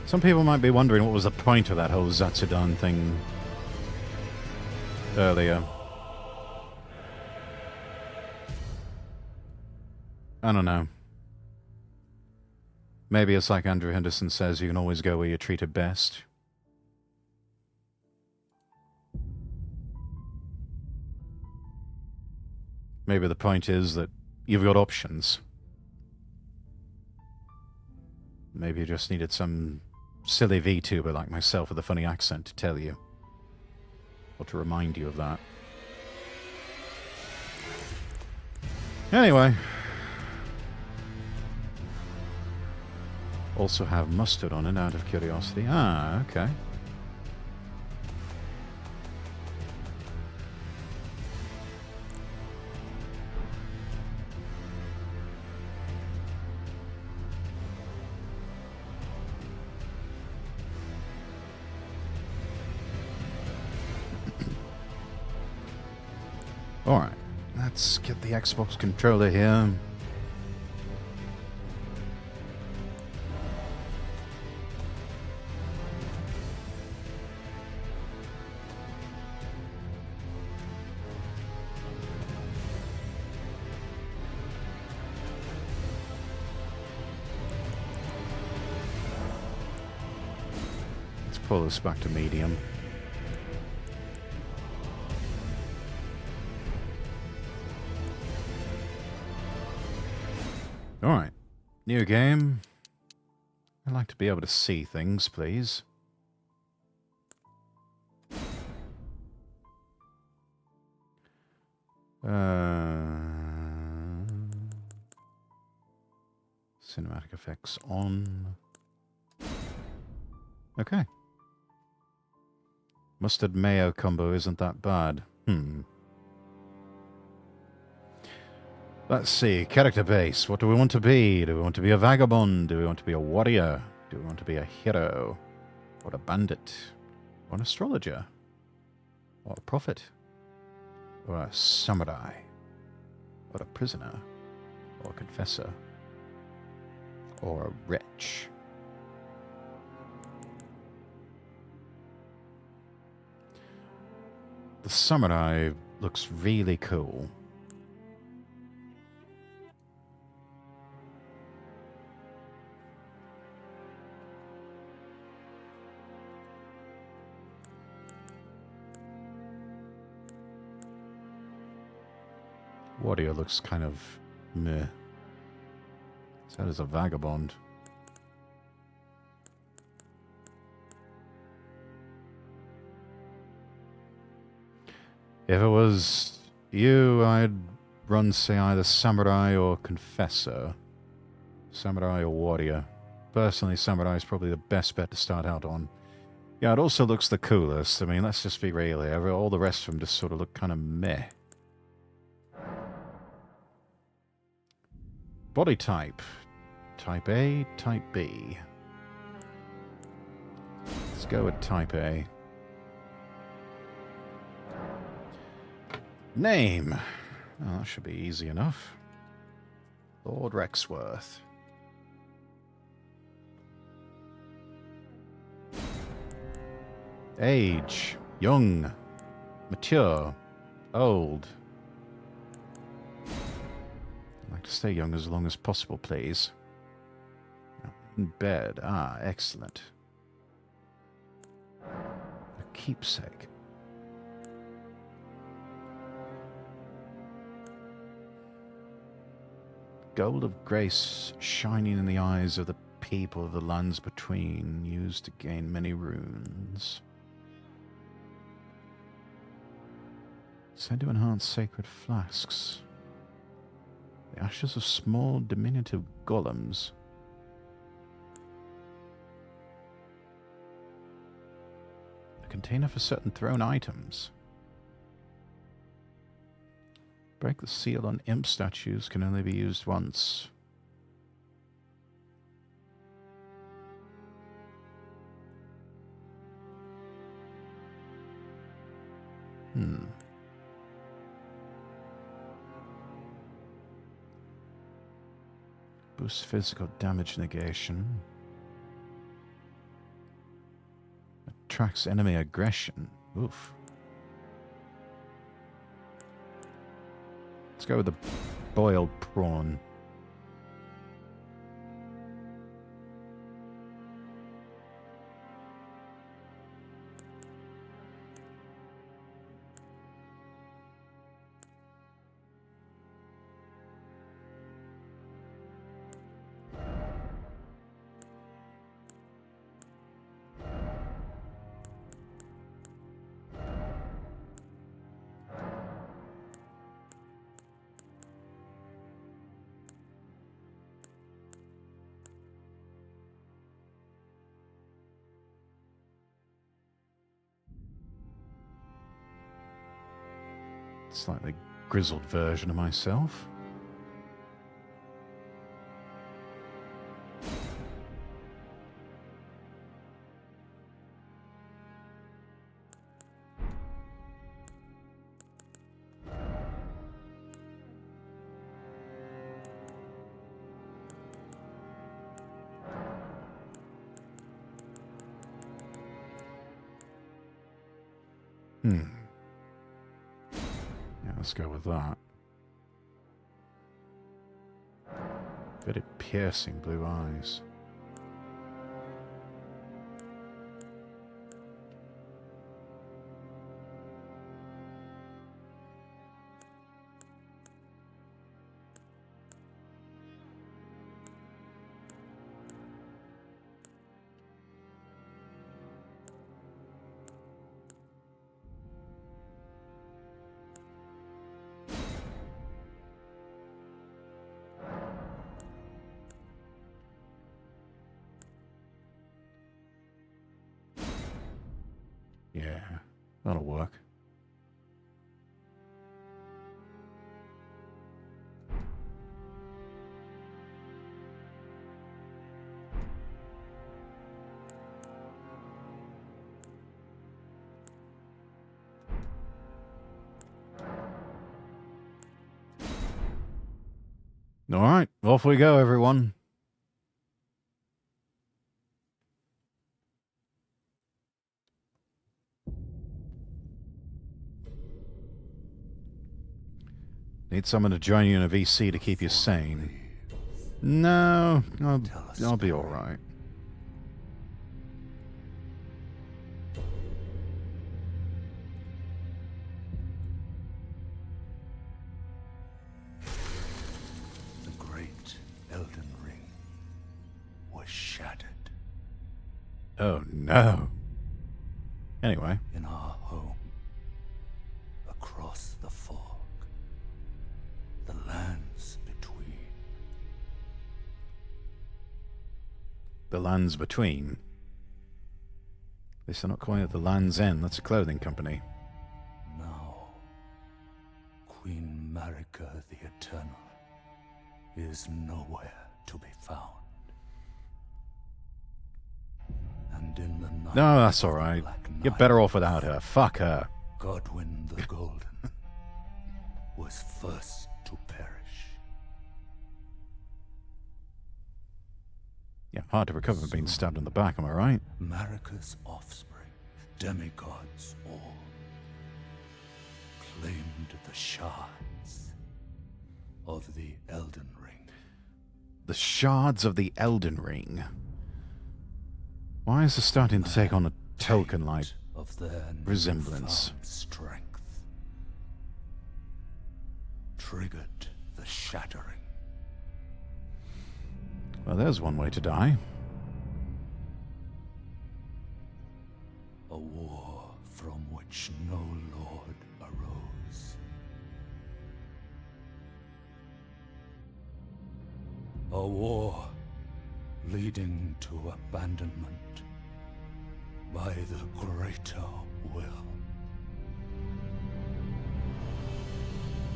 Some people might be wondering what was the point of that whole Zatsudan thing earlier. I don't know. Maybe it's like Andrew Henderson says, you can always go where you're treated best. Maybe the point is that you've got options. Maybe you just needed some silly VTuber like myself with a funny accent to tell you. Or to remind you of that. Anyway. Also have mustard on it, out of curiosity. Ah, okay. Alright, let's get the Xbox controller here. Pull this back to medium. Alright. New game. I'd like to be able to see things, please. Cinematic effects on. Okay. Mustard mayo combo isn't that bad. Let's see. Character base. What do we want to be? Do we want to be a vagabond? Do we want to be a warrior? Do we want to be a hero? Or a bandit? Or an astrologer? Or a prophet? Or a samurai? Or a prisoner? Or a confessor? Or a wretch? The samurai looks really cool. Warrior looks kind of meh. So does a vagabond. If it was you, I'd run, say, either samurai or confessor. Samurai or warrior. Personally, samurai is probably the best bet to start out on. Yeah, it also looks the coolest. I mean, let's just be real here. All the rest of them just sort of look kind of meh. Body type. Type A, Type B. Let's go with Type A. Name. Oh, that should be easy enough. Lord Rexworth. Age. Young. Mature. Old. I'd like to stay young as long as possible, please. In bed. Ah, excellent. A keepsake. Gold of grace shining in the eyes of the people of the lands between, used to gain many runes. Said to enhance sacred flasks. The ashes of small diminutive golems. A container for certain thrown items. Break the seal on imp statues can only be used once. Boosts physical damage negation. Attracts enemy aggression. Oof. Let's go with the boiled prawn. Slightly grizzled version of myself. Let's go with that. Very piercing blue eyes. Yeah, that'll work. All right, off we go, everyone. Need someone to join you in a VC to keep you sane. No, I'll be all right. The great Elden ring was shattered. Oh no. Anyway. In our home, across the fog, the lands between. The lands between. At least they're not calling it the Land's End. That's a clothing company. Now, Queen Marika the Eternal is nowhere to be found. And in the night No, that's of all the right. Black You're Night, better off without her. Fuck her. Godwyn the Golden was first to perish. Yeah, hard to recover from being stabbed in the back, am I right? Marika's offspring, demigods all, claimed the shards of the Elden Ring. The shards of the Elden Ring. Why is this starting to take on a token-like of their resemblance? newfound strength triggered the shattering. Well, there's one way to die. A war from which no lord arose. A war leading to abandonment by the greater will.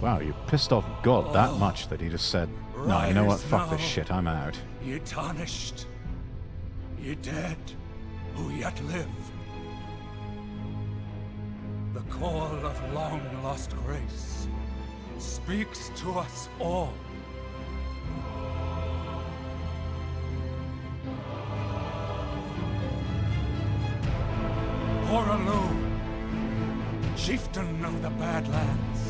Wow, you pissed off God that much that he just said, no, you know what, fuck this Rise shit, I'm out. Ye tarnished, ye dead, who yet live. The call of long-lost grace speaks to us all. Horalu, chieftain of the Badlands,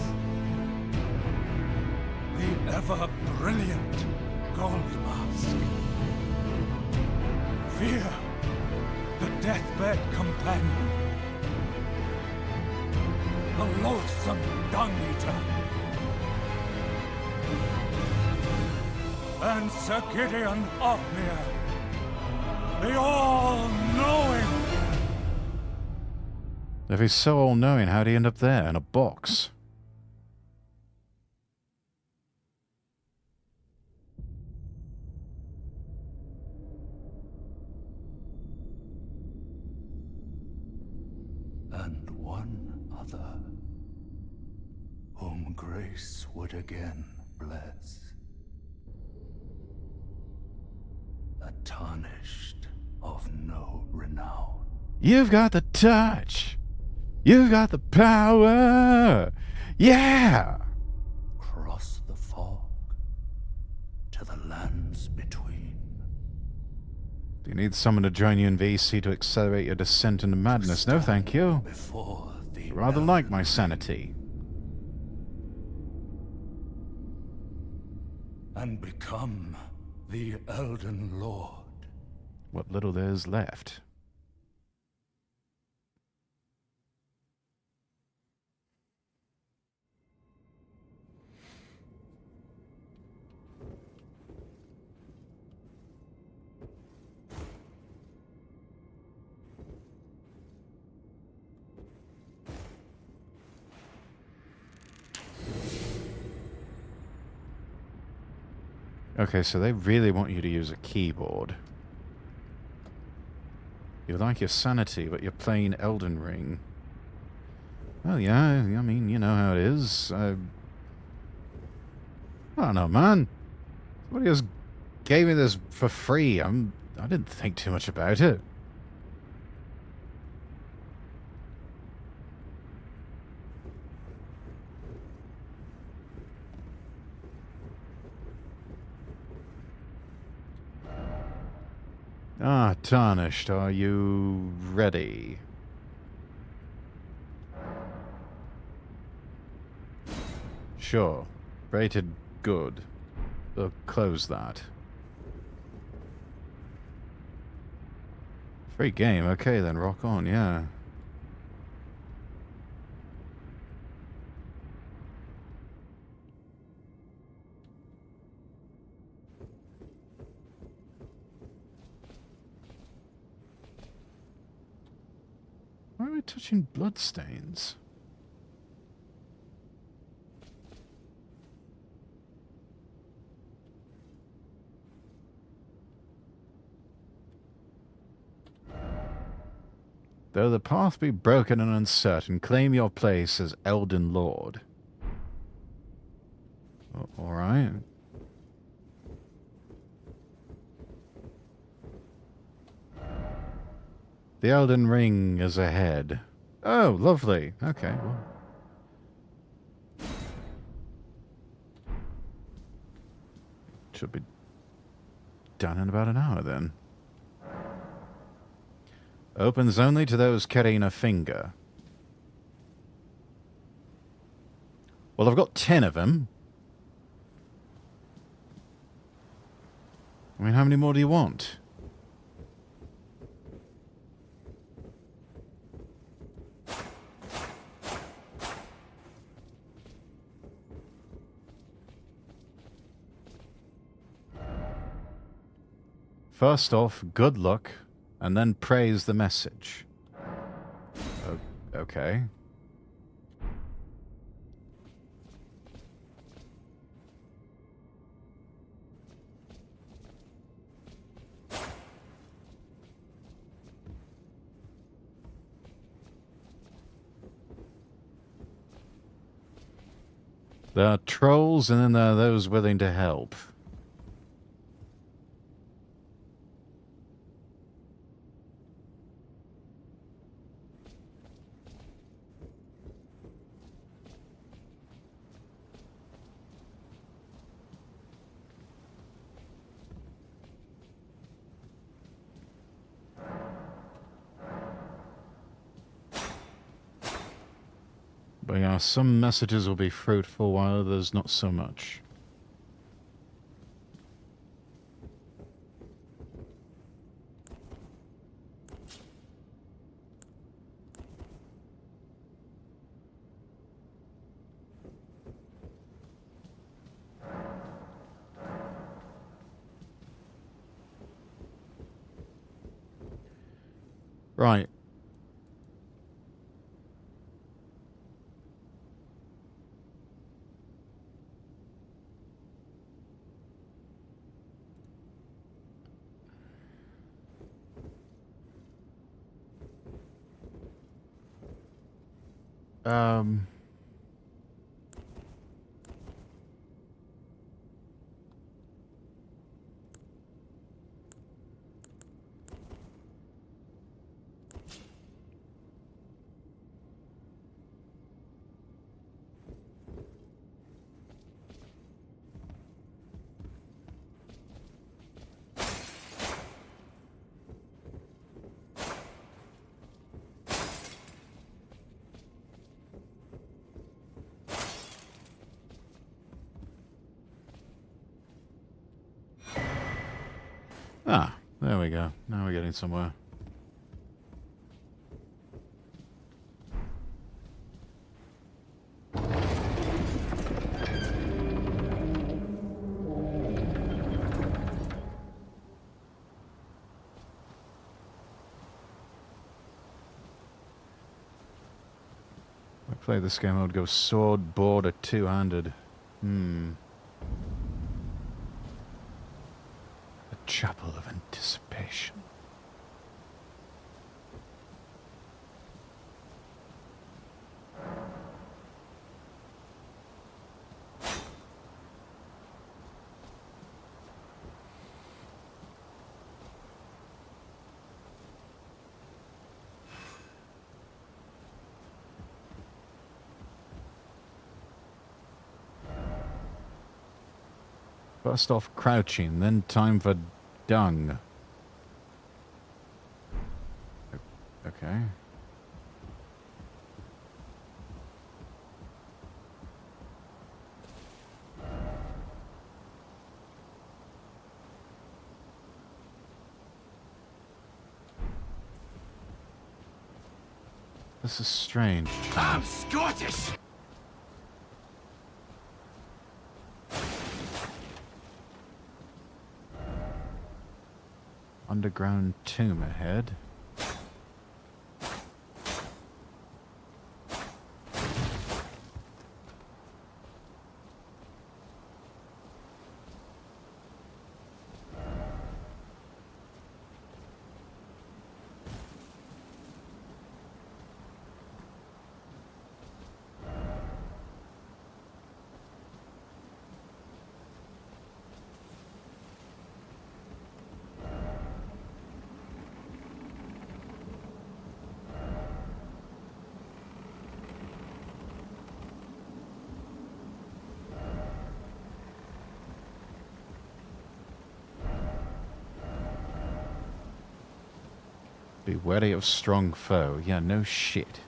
the ever-brilliant Gold Mask. Fear, the deathbed companion. The loathsome dung-eater. And Sir Gideon Ofnir, the all-knowing. If he's so all-knowing, how'd he end up there in a box? And one other, whom grace would again bless. A tarnished of no renown. You've got the touch! You've got the power! Yeah! Cross the fog to the lands between. Do you need someone to join you in VC to accelerate your descent into madness? No, thank you. Before the Rather like my sanity. and become the Elden Lord. What little there's left. Okay, so they really want you to use a keyboard. You like your sanity, but you're playing Elden Ring. Well, yeah, I mean, you know how it is. I don't know, man. Somebody just gave me this for free. I didn't think too much about it. Ah, Tarnished, are you ready? Sure. Rated good. We'll close that. Free game. Okay then, rock on, yeah. Why are we touching bloodstains? Though the path be broken and uncertain, claim your place as Elden Lord. Alright. The Elden Ring is ahead. Oh, lovely. Okay, well. Should be done in about an hour then. Opens only to those carrying a finger. Well, I've got 10 of them. I mean, how many more do you want? First off, good luck, and then praise the message. Okay. There are trolls, and then there are those willing to help. But yeah, some messages will be fruitful while others not so much. Right. Um... Ah, there we go. Now we're getting somewhere. I play this game, I would go sword, board, or two-handed. A chapel of anticipation. First off, crouching, then time for dung. Okay. This is strange. I'm Scottish! Underground tomb ahead. Be wary of strong foe. Yeah, no shit.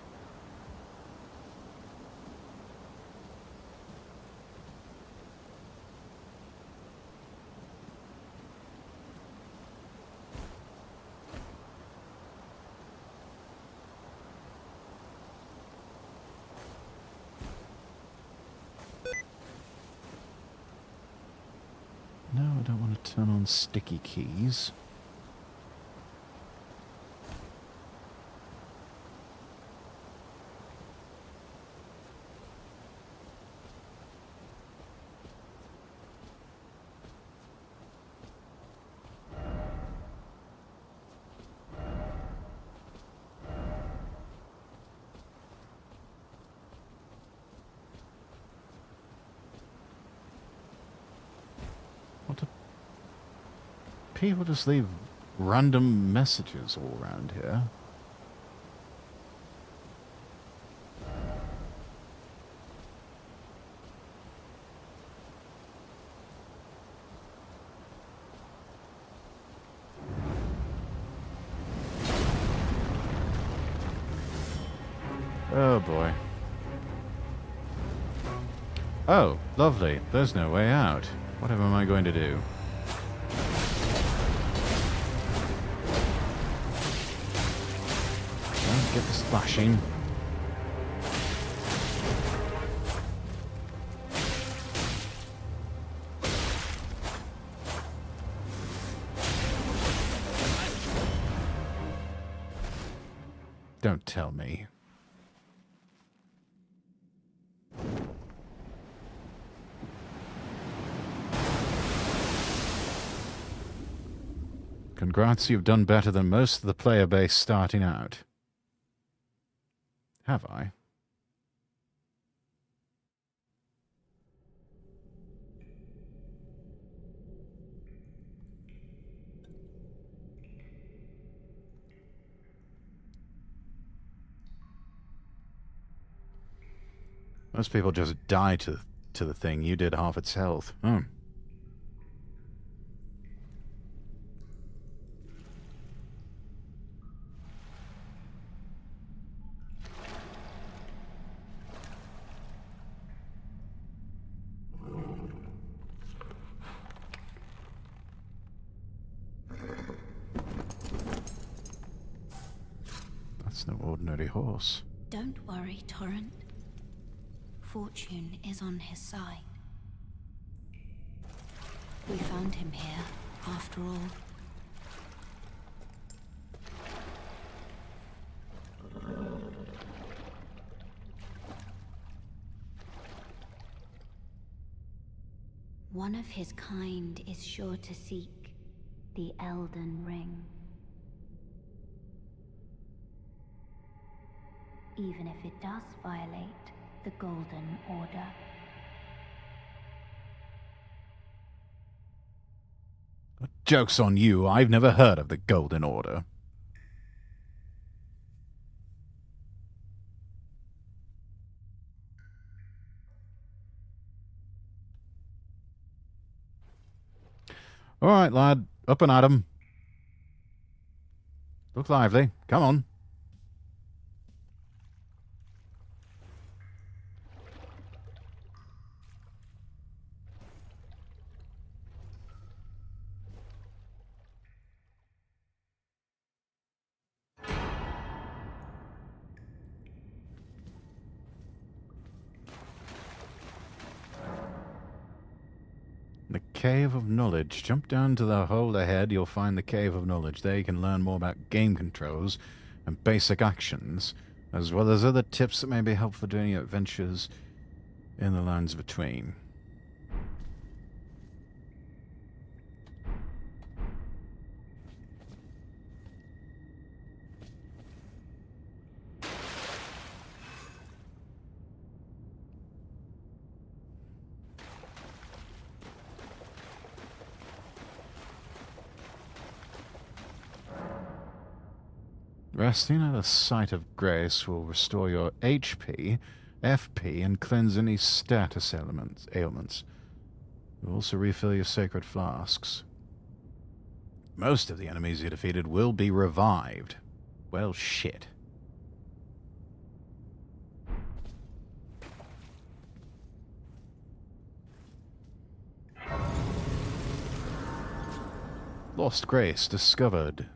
No, I don't want to turn on sticky keys. What do people just leave random messages all around here? Oh boy. Oh, lovely. There's no way out. Whatever am I going to do? Don't get the splashing. Don't tell me. Congrats, you've done better than most of the player base starting out. Have I? Most people just die to the thing. You did half its health. Hmm. That's no ordinary horse. Don't worry, Torrent. Fortune is on his side. We found him here, after all. One of his kind is sure to seek the Elden Ring. Even if it does violate the Golden Order. Joke's on you. I've never heard of the Golden Order. All right, lad. Up and at 'em. Look lively. Come on. The Cave of Knowledge. Jump down to the hole ahead. You'll find the Cave of Knowledge. There you can learn more about game controls and basic actions, as well as other tips that may be helpful during your adventures in the lands between. Resting at a site of grace will restore your HP, FP, and cleanse any status ailments. It will also refill your sacred flasks. Most of the enemies you defeated will be revived. Well, shit. Lost Grace discovered.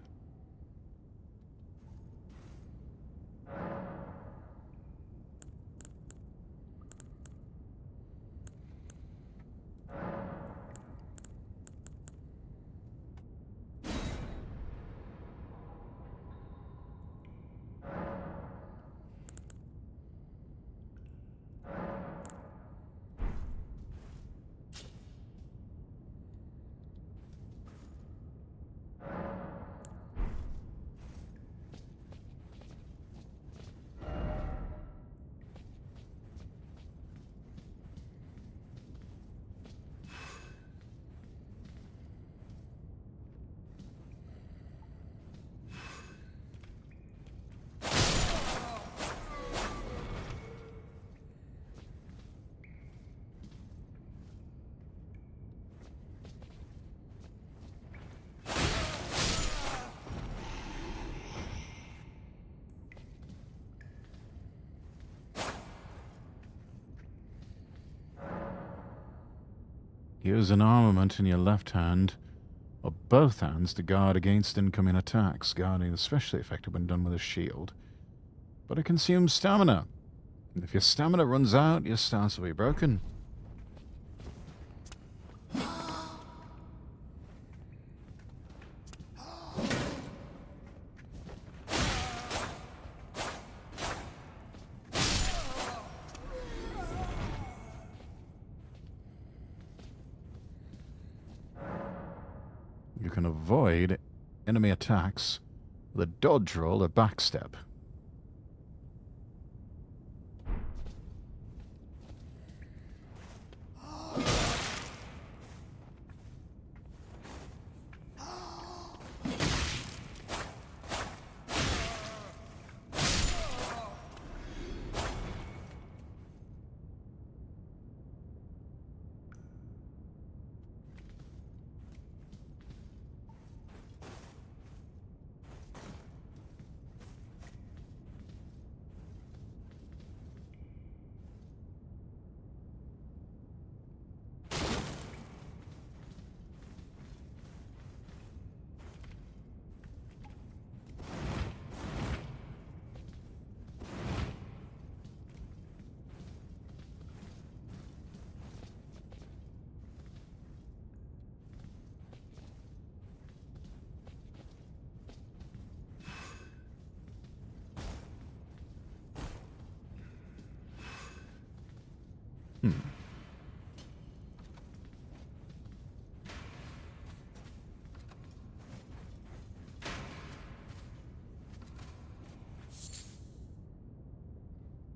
Use an armament in your left hand, or both hands to guard against incoming attacks. Guarding is especially effective when done with a shield. But it consumes stamina. And if your stamina runs out, your stance will be broken. You can avoid enemy attacks with a dodge roll or backstep.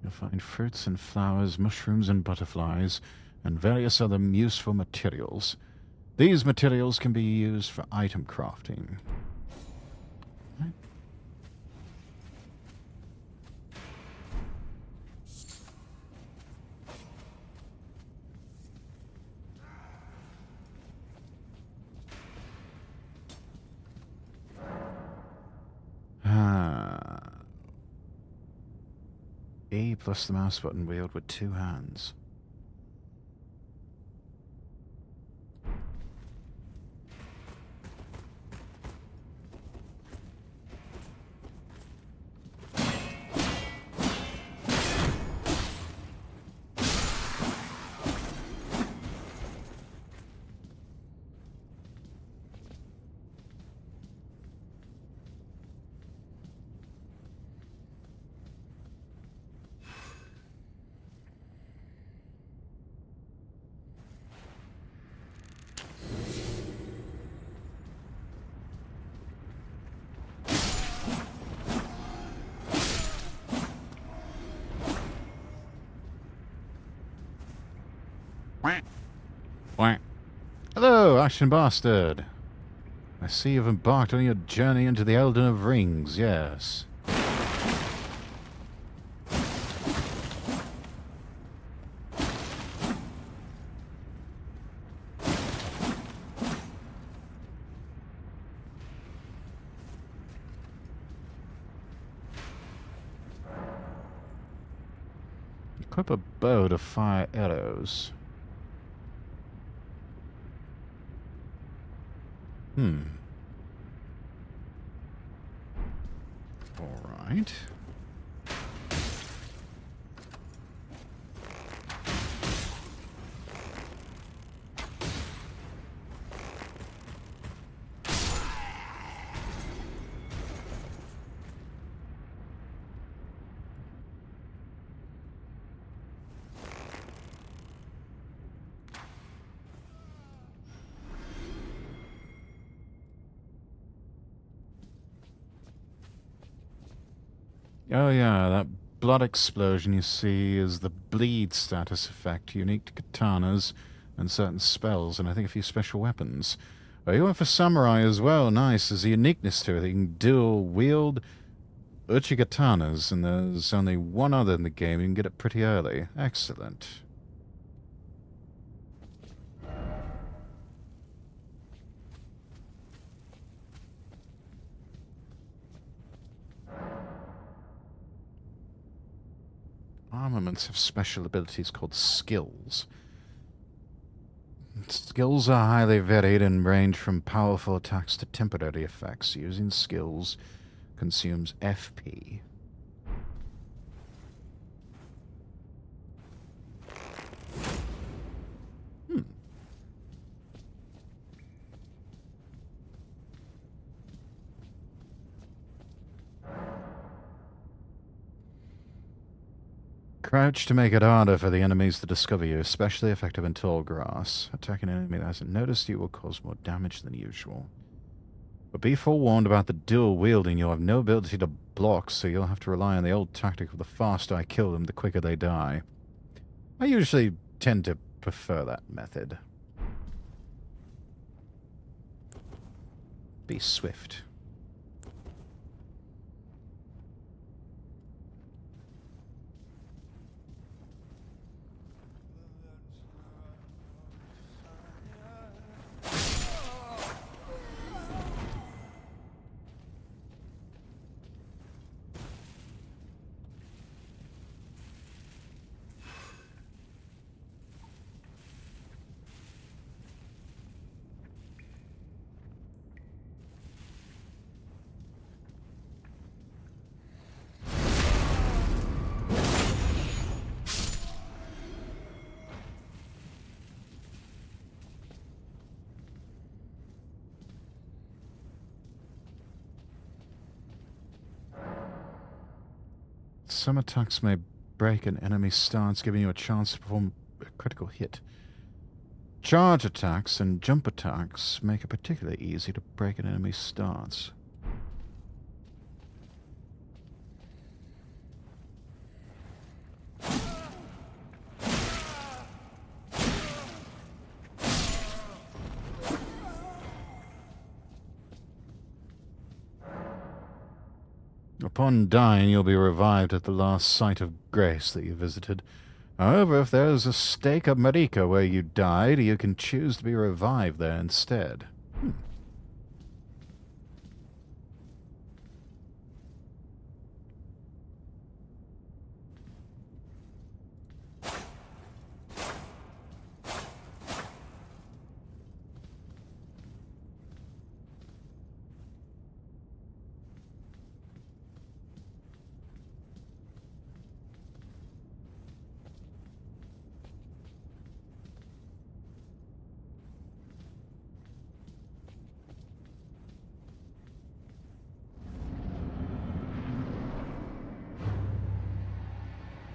You'll find fruits and flowers, mushrooms and butterflies, and various other useful materials. These materials can be used for item crafting. Right. A plus the mouse button wield with two hands. Quack. Hello, Action Bastard. I see you've embarked on your journey into the Elden of Rings, yes. Equip a bow to fire arrows. Alright. Oh yeah, that blood explosion you see is the bleed status effect unique to katanas and certain spells, and I think a few special weapons. Oh, you went for samurai as well. Nice. There's a uniqueness to it. You can dual wield Uchikatanas, and there's only one other in the game. You can get it pretty early. Excellent. Armaments have special abilities called skills. Skills are highly varied and range from powerful attacks to temporary effects. Using skills consumes FP. Crouch to make it harder for the enemies to discover you, especially effective in tall grass. Attacking an enemy that hasn't noticed you will cause more damage than usual. But be forewarned about the dual wielding. You'll have no ability to block, so you'll have to rely on the old tactic of the faster I kill them, the quicker they die. I usually tend to prefer that method. Be swift. Some attacks may break an enemy's stance, giving you a chance to perform a critical hit. Charge attacks and jump attacks make it particularly easy to break an enemy's stance. Upon dying, you'll be revived at the last site of grace that you visited. However, if there is a stake of Marika where you died, you can choose to be revived there instead.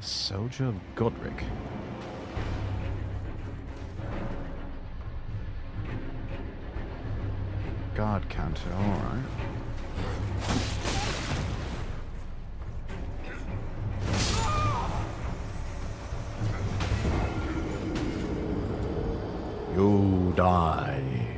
Soldier of Godric. Guard counter, alright. You died.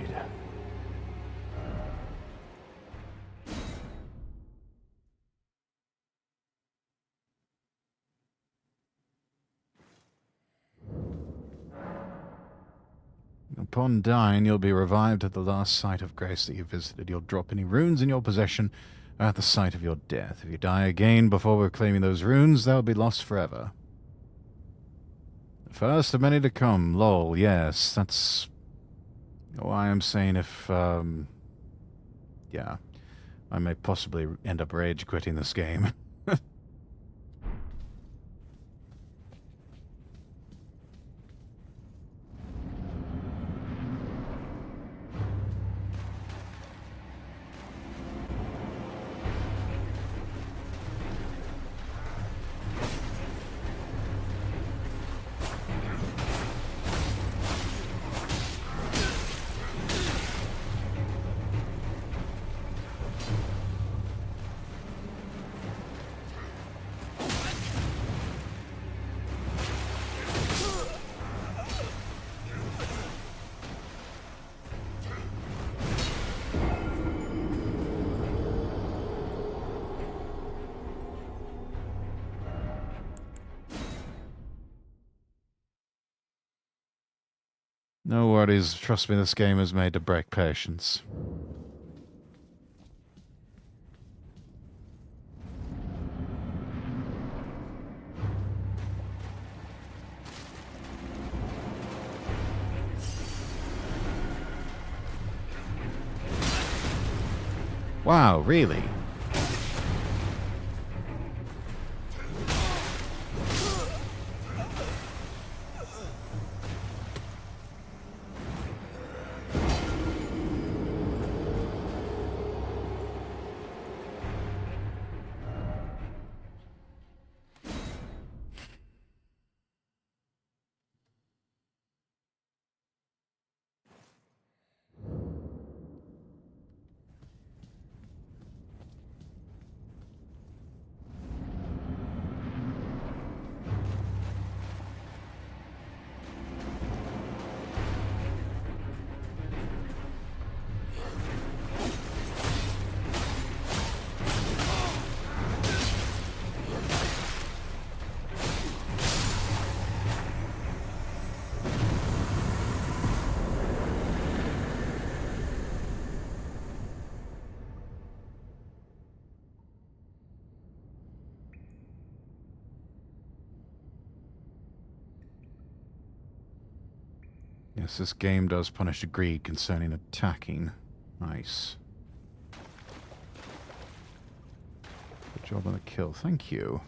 Upon dying, you'll be revived at the last site of grace that you visited. You'll drop any runes in your possession at the site of your death. If you die again before reclaiming those runes, they'll be lost forever. First of many to come, lol, yes, that's why I'm saying if, yeah, I may possibly end up rage quitting this game. No worries, trust me, this game is made to break patience. Wow, really? Yes, this game does punish greed concerning attacking. Nice. Good job on the kill, thank you.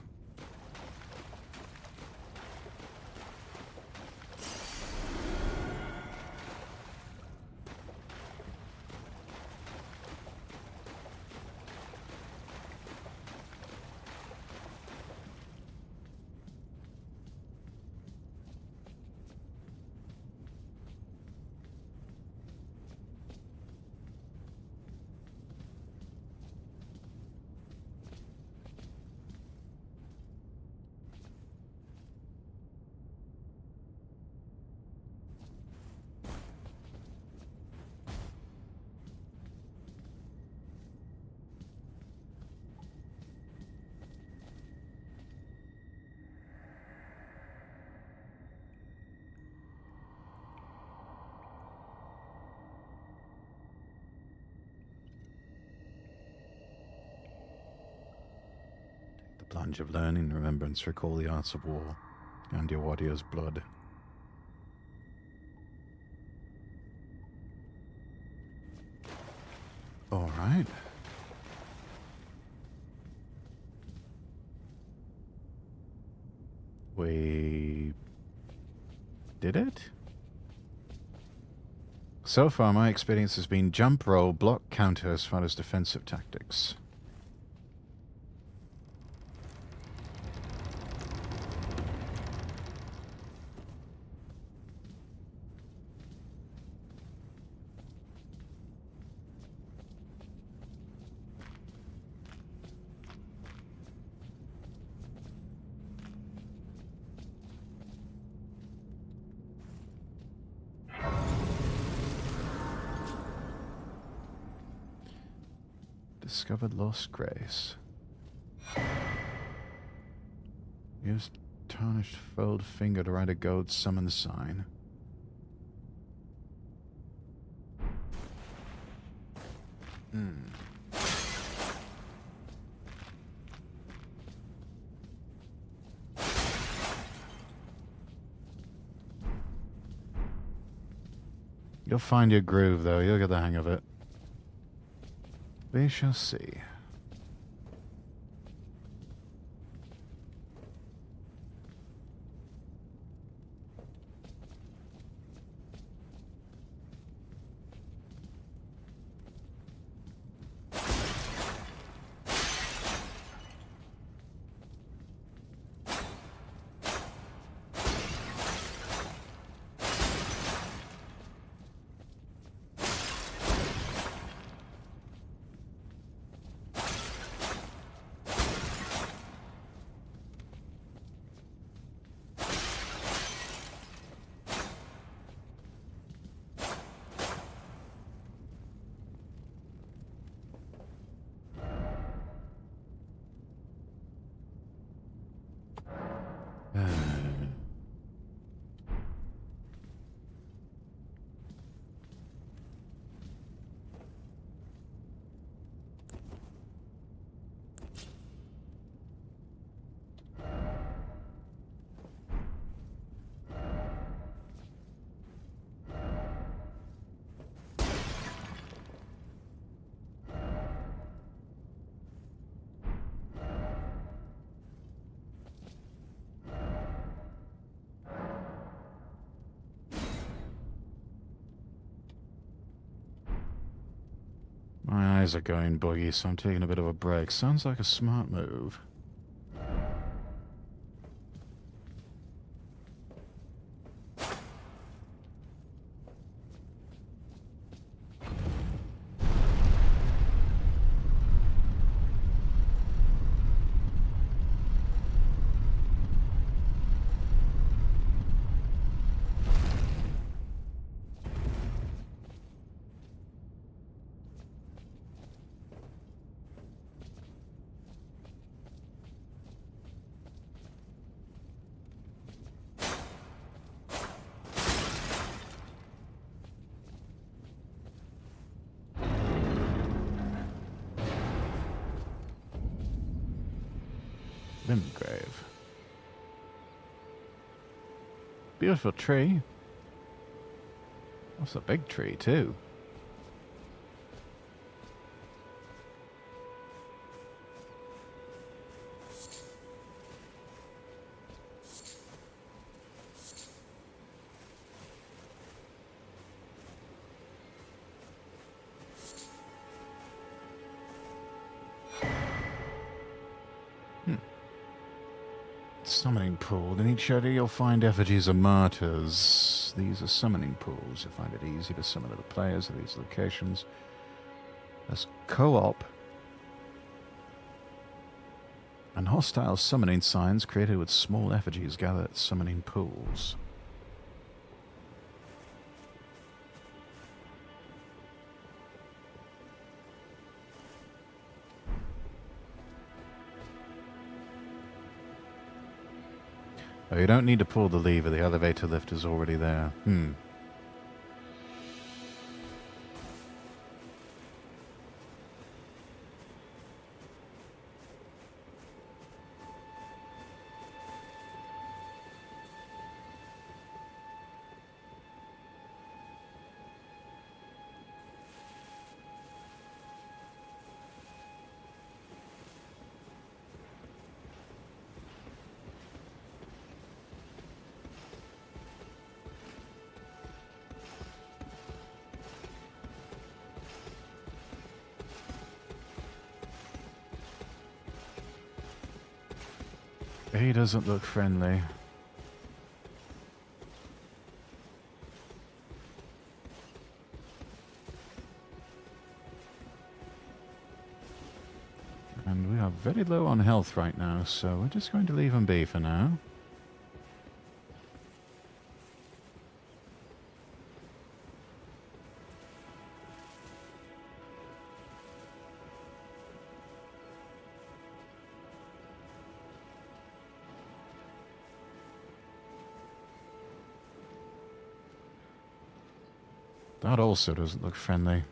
Plunge of learning, remembrance, recall the arts of war, and your warrior's blood. All right. We did it? So far, my experience has been jump, roll, block, counter as far as defensive tactics. Discovered lost grace. Use tarnished fold finger to write a gold summon sign. You'll find your groove, though. You'll get the hang of it. We shall see. My eyes are going buggy, so I'm taking a bit of a break. Sounds like a smart move. Limgrave. Beautiful tree. That's a big tree, too. Summoning pool. In each area you'll find effigies of martyrs. These are summoning pools. You'll find it easy to summon other players at these locations. There's co-op and hostile summoning signs created with small effigies gathered at summoning pools. Oh, you don't need to pull the lever. The elevator lift is already there. He doesn't look friendly. And we are very low on health right now, so we're just going to leave him be for now. That also doesn't look friendly.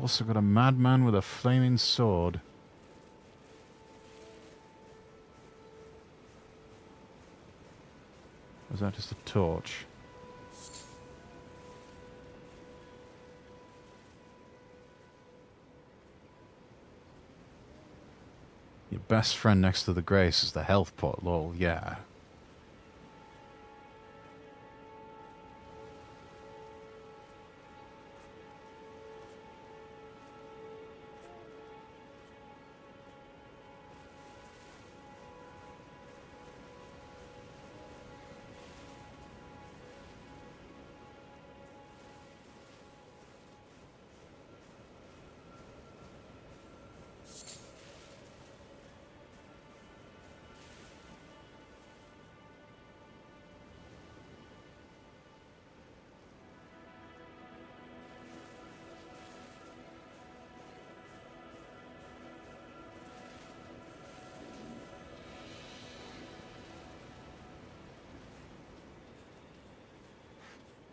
also got a madman with a flaming sword. Or is that just a torch? Your best friend next to the Grace is the health pot, lol, yeah.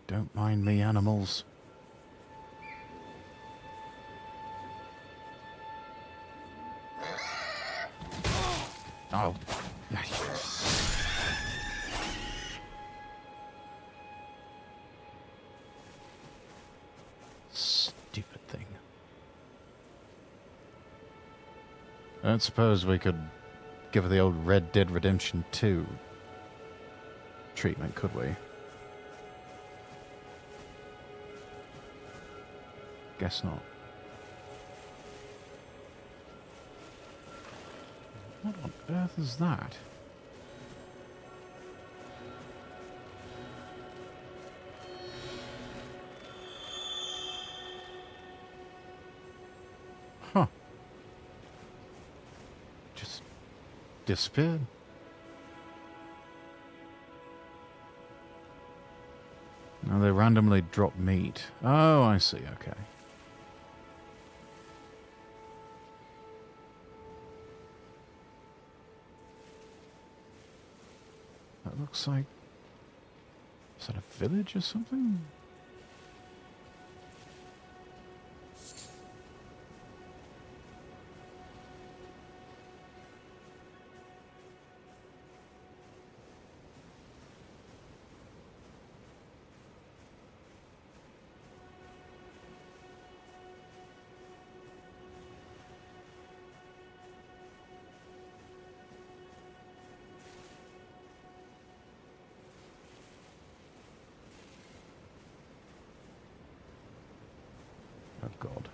Don't mind me, animals. Oh. Stupid thing. I don't suppose we could give her the old Red Dead Redemption 2 treatment, could we? Guess not. What on earth is that? Huh. Just disappeared. Now they randomly drop meat. Oh, I see, okay. That looks like... Is that a village or something? Oh, God.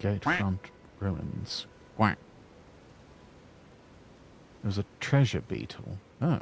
Gatefront ruins. Quack. There's a treasure beetle. Oh.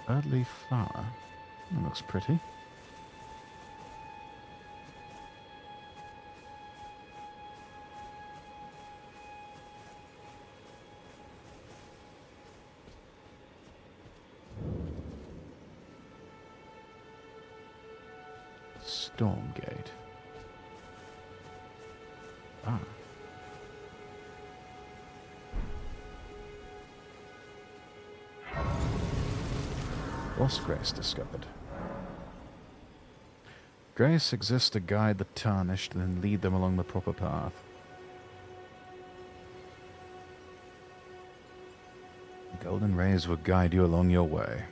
Birdleaf flower. That looks pretty. Stormgate. Ah. Lost Grace discovered. Grace exists to guide the tarnished and lead them along the proper path. Golden rays will guide you along your way.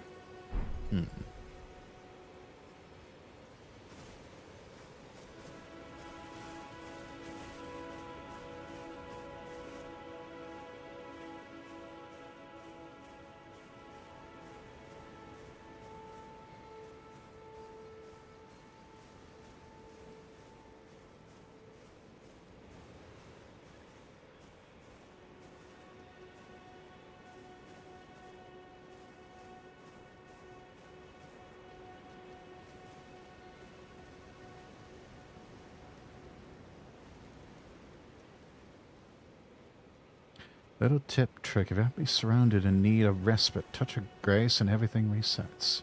Little tip trick, if you have to be surrounded and need a respite, touch a grace and everything resets.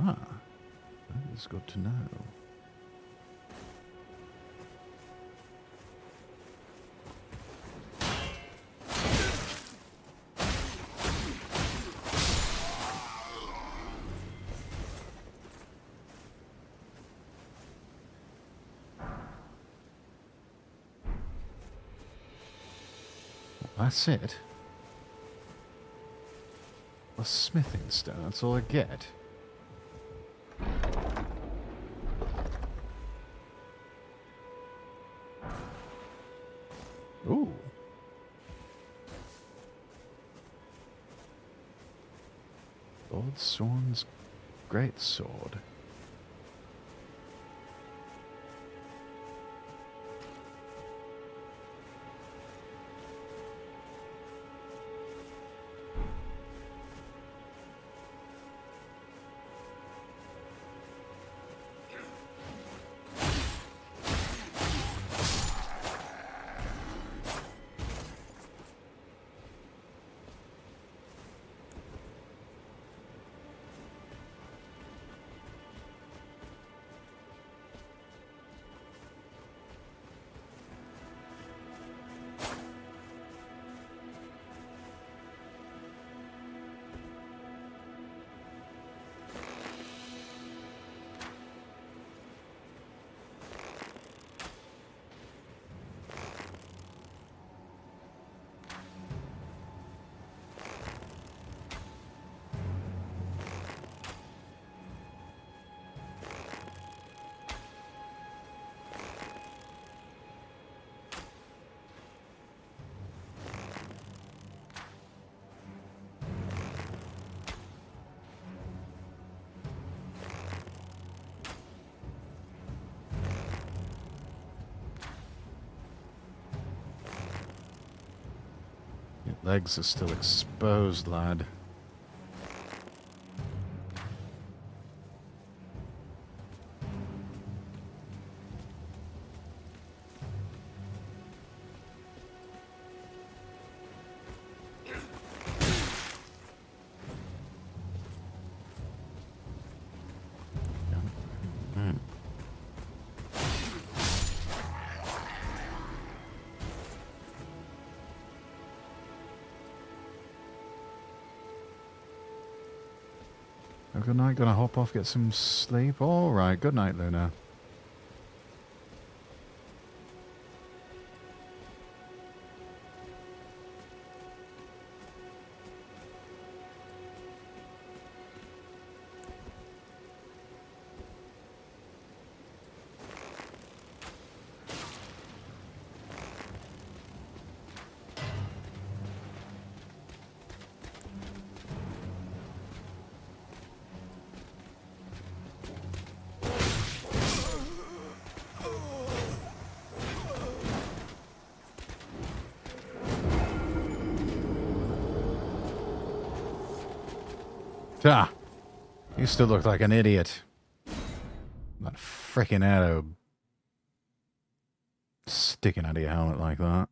Ah, that is good to know. That's it. A smithing stone, that's all I get. Ooh. Lord Sworn's greatsword. Your legs are still exposed, lad. Good night, gonna hop off, get some sleep. Alright, good night, Luna. Ah, you still look like an idiot. That freaking arrow sticking out of your helmet like that.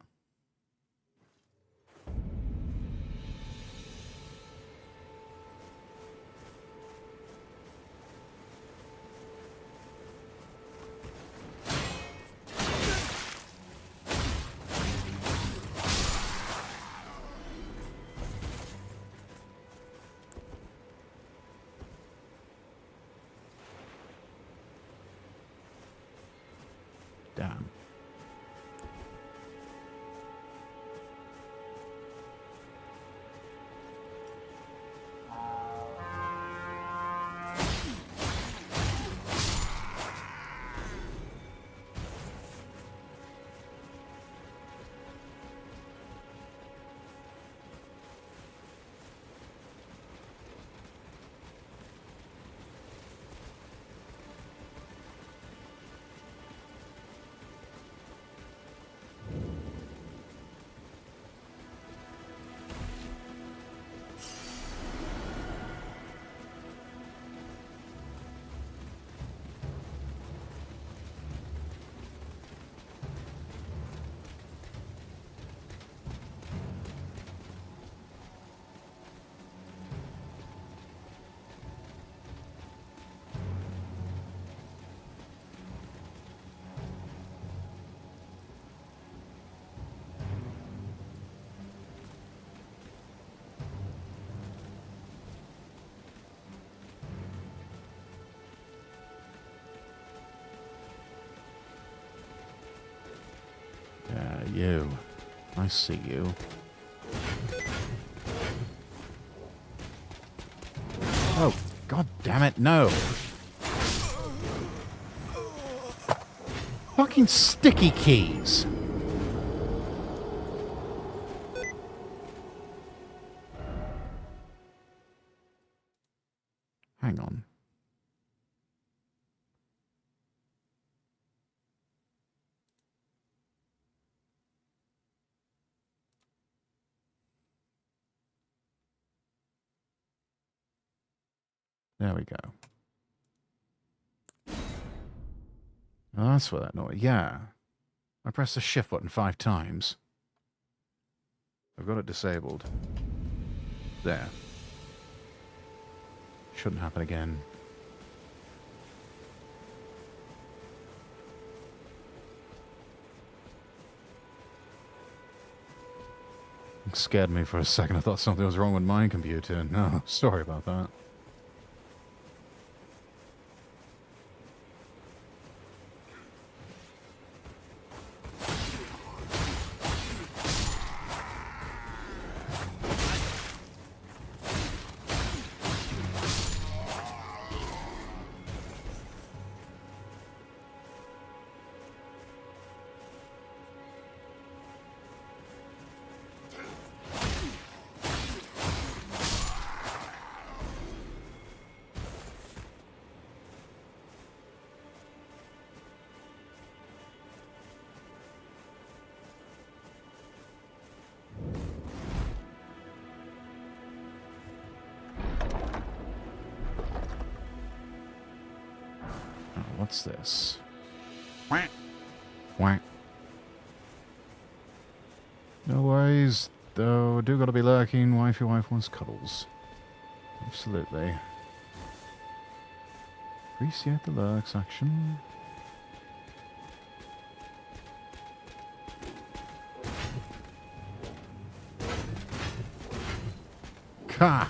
You. I see you. Oh, god damn it, no! Fucking sticky keys! Hang on. There we go. Oh, that's what that noise. Yeah. I pressed the shift button 5 times. I've got it disabled. There. Shouldn't happen again. It scared me for a second. I thought something was wrong with my computer. No, sorry about that. What's this? Whack. Whack. No worries, though. Do gotta be lurking. Wifey wife wants cuddles. Absolutely. Appreciate the lurks action. Ka!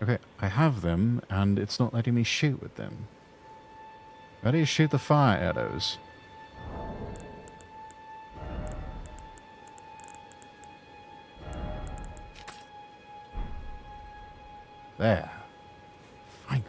Okay, I have them, and it's not letting me shoot with them. How do you shoot the fire arrows? There. Finally.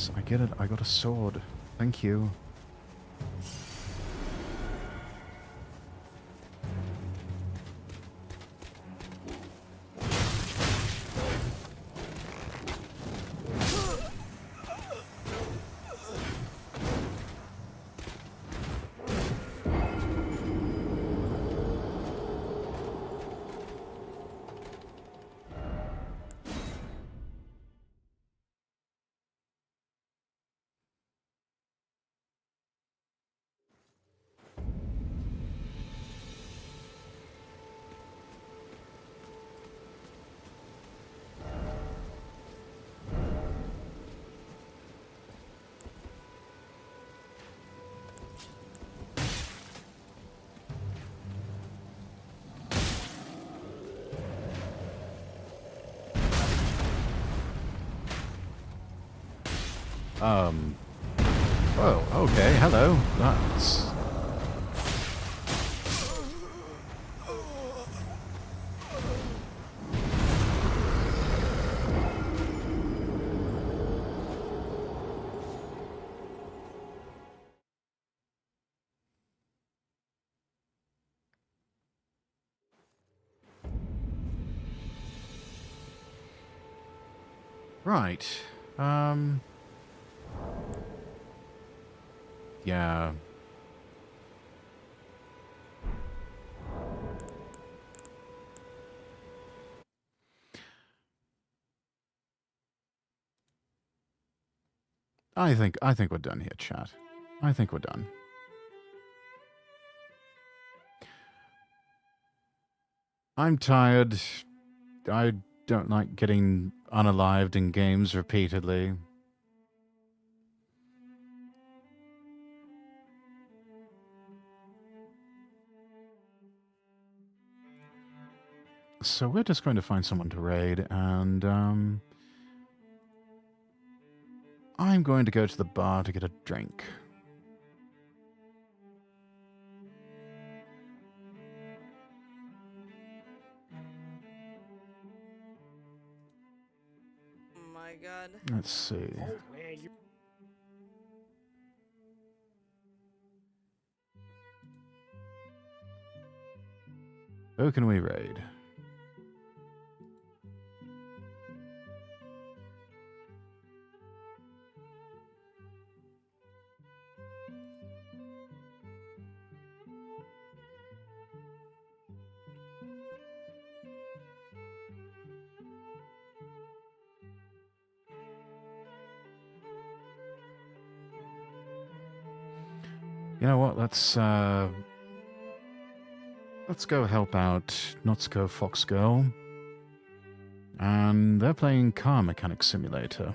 Yes, I get it. I got a sword. Thank you. Oh, okay, hello. That's... Right. Yeah. I think we're done here, chat. I think we're done. I'm tired. I don't like getting unalived in games repeatedly. So we're just going to find someone to raid, and I'm going to go to the bar to get a drink. Oh my god. Let's see. Who can we raid? You know what? Let's go help out Notsko Fox Girl. And they're playing Car Mechanic Simulator.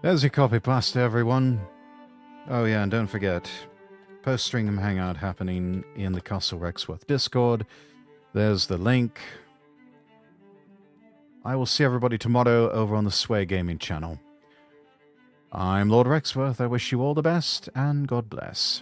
There's your copy pasta, everyone. Oh yeah, and don't forget, post-stream hangout happening in the Castle Rexworth Discord. There's the link. I will see everybody tomorrow over on the Sway Gaming channel. I'm Lord Rexworth. I wish you all the best, and God bless.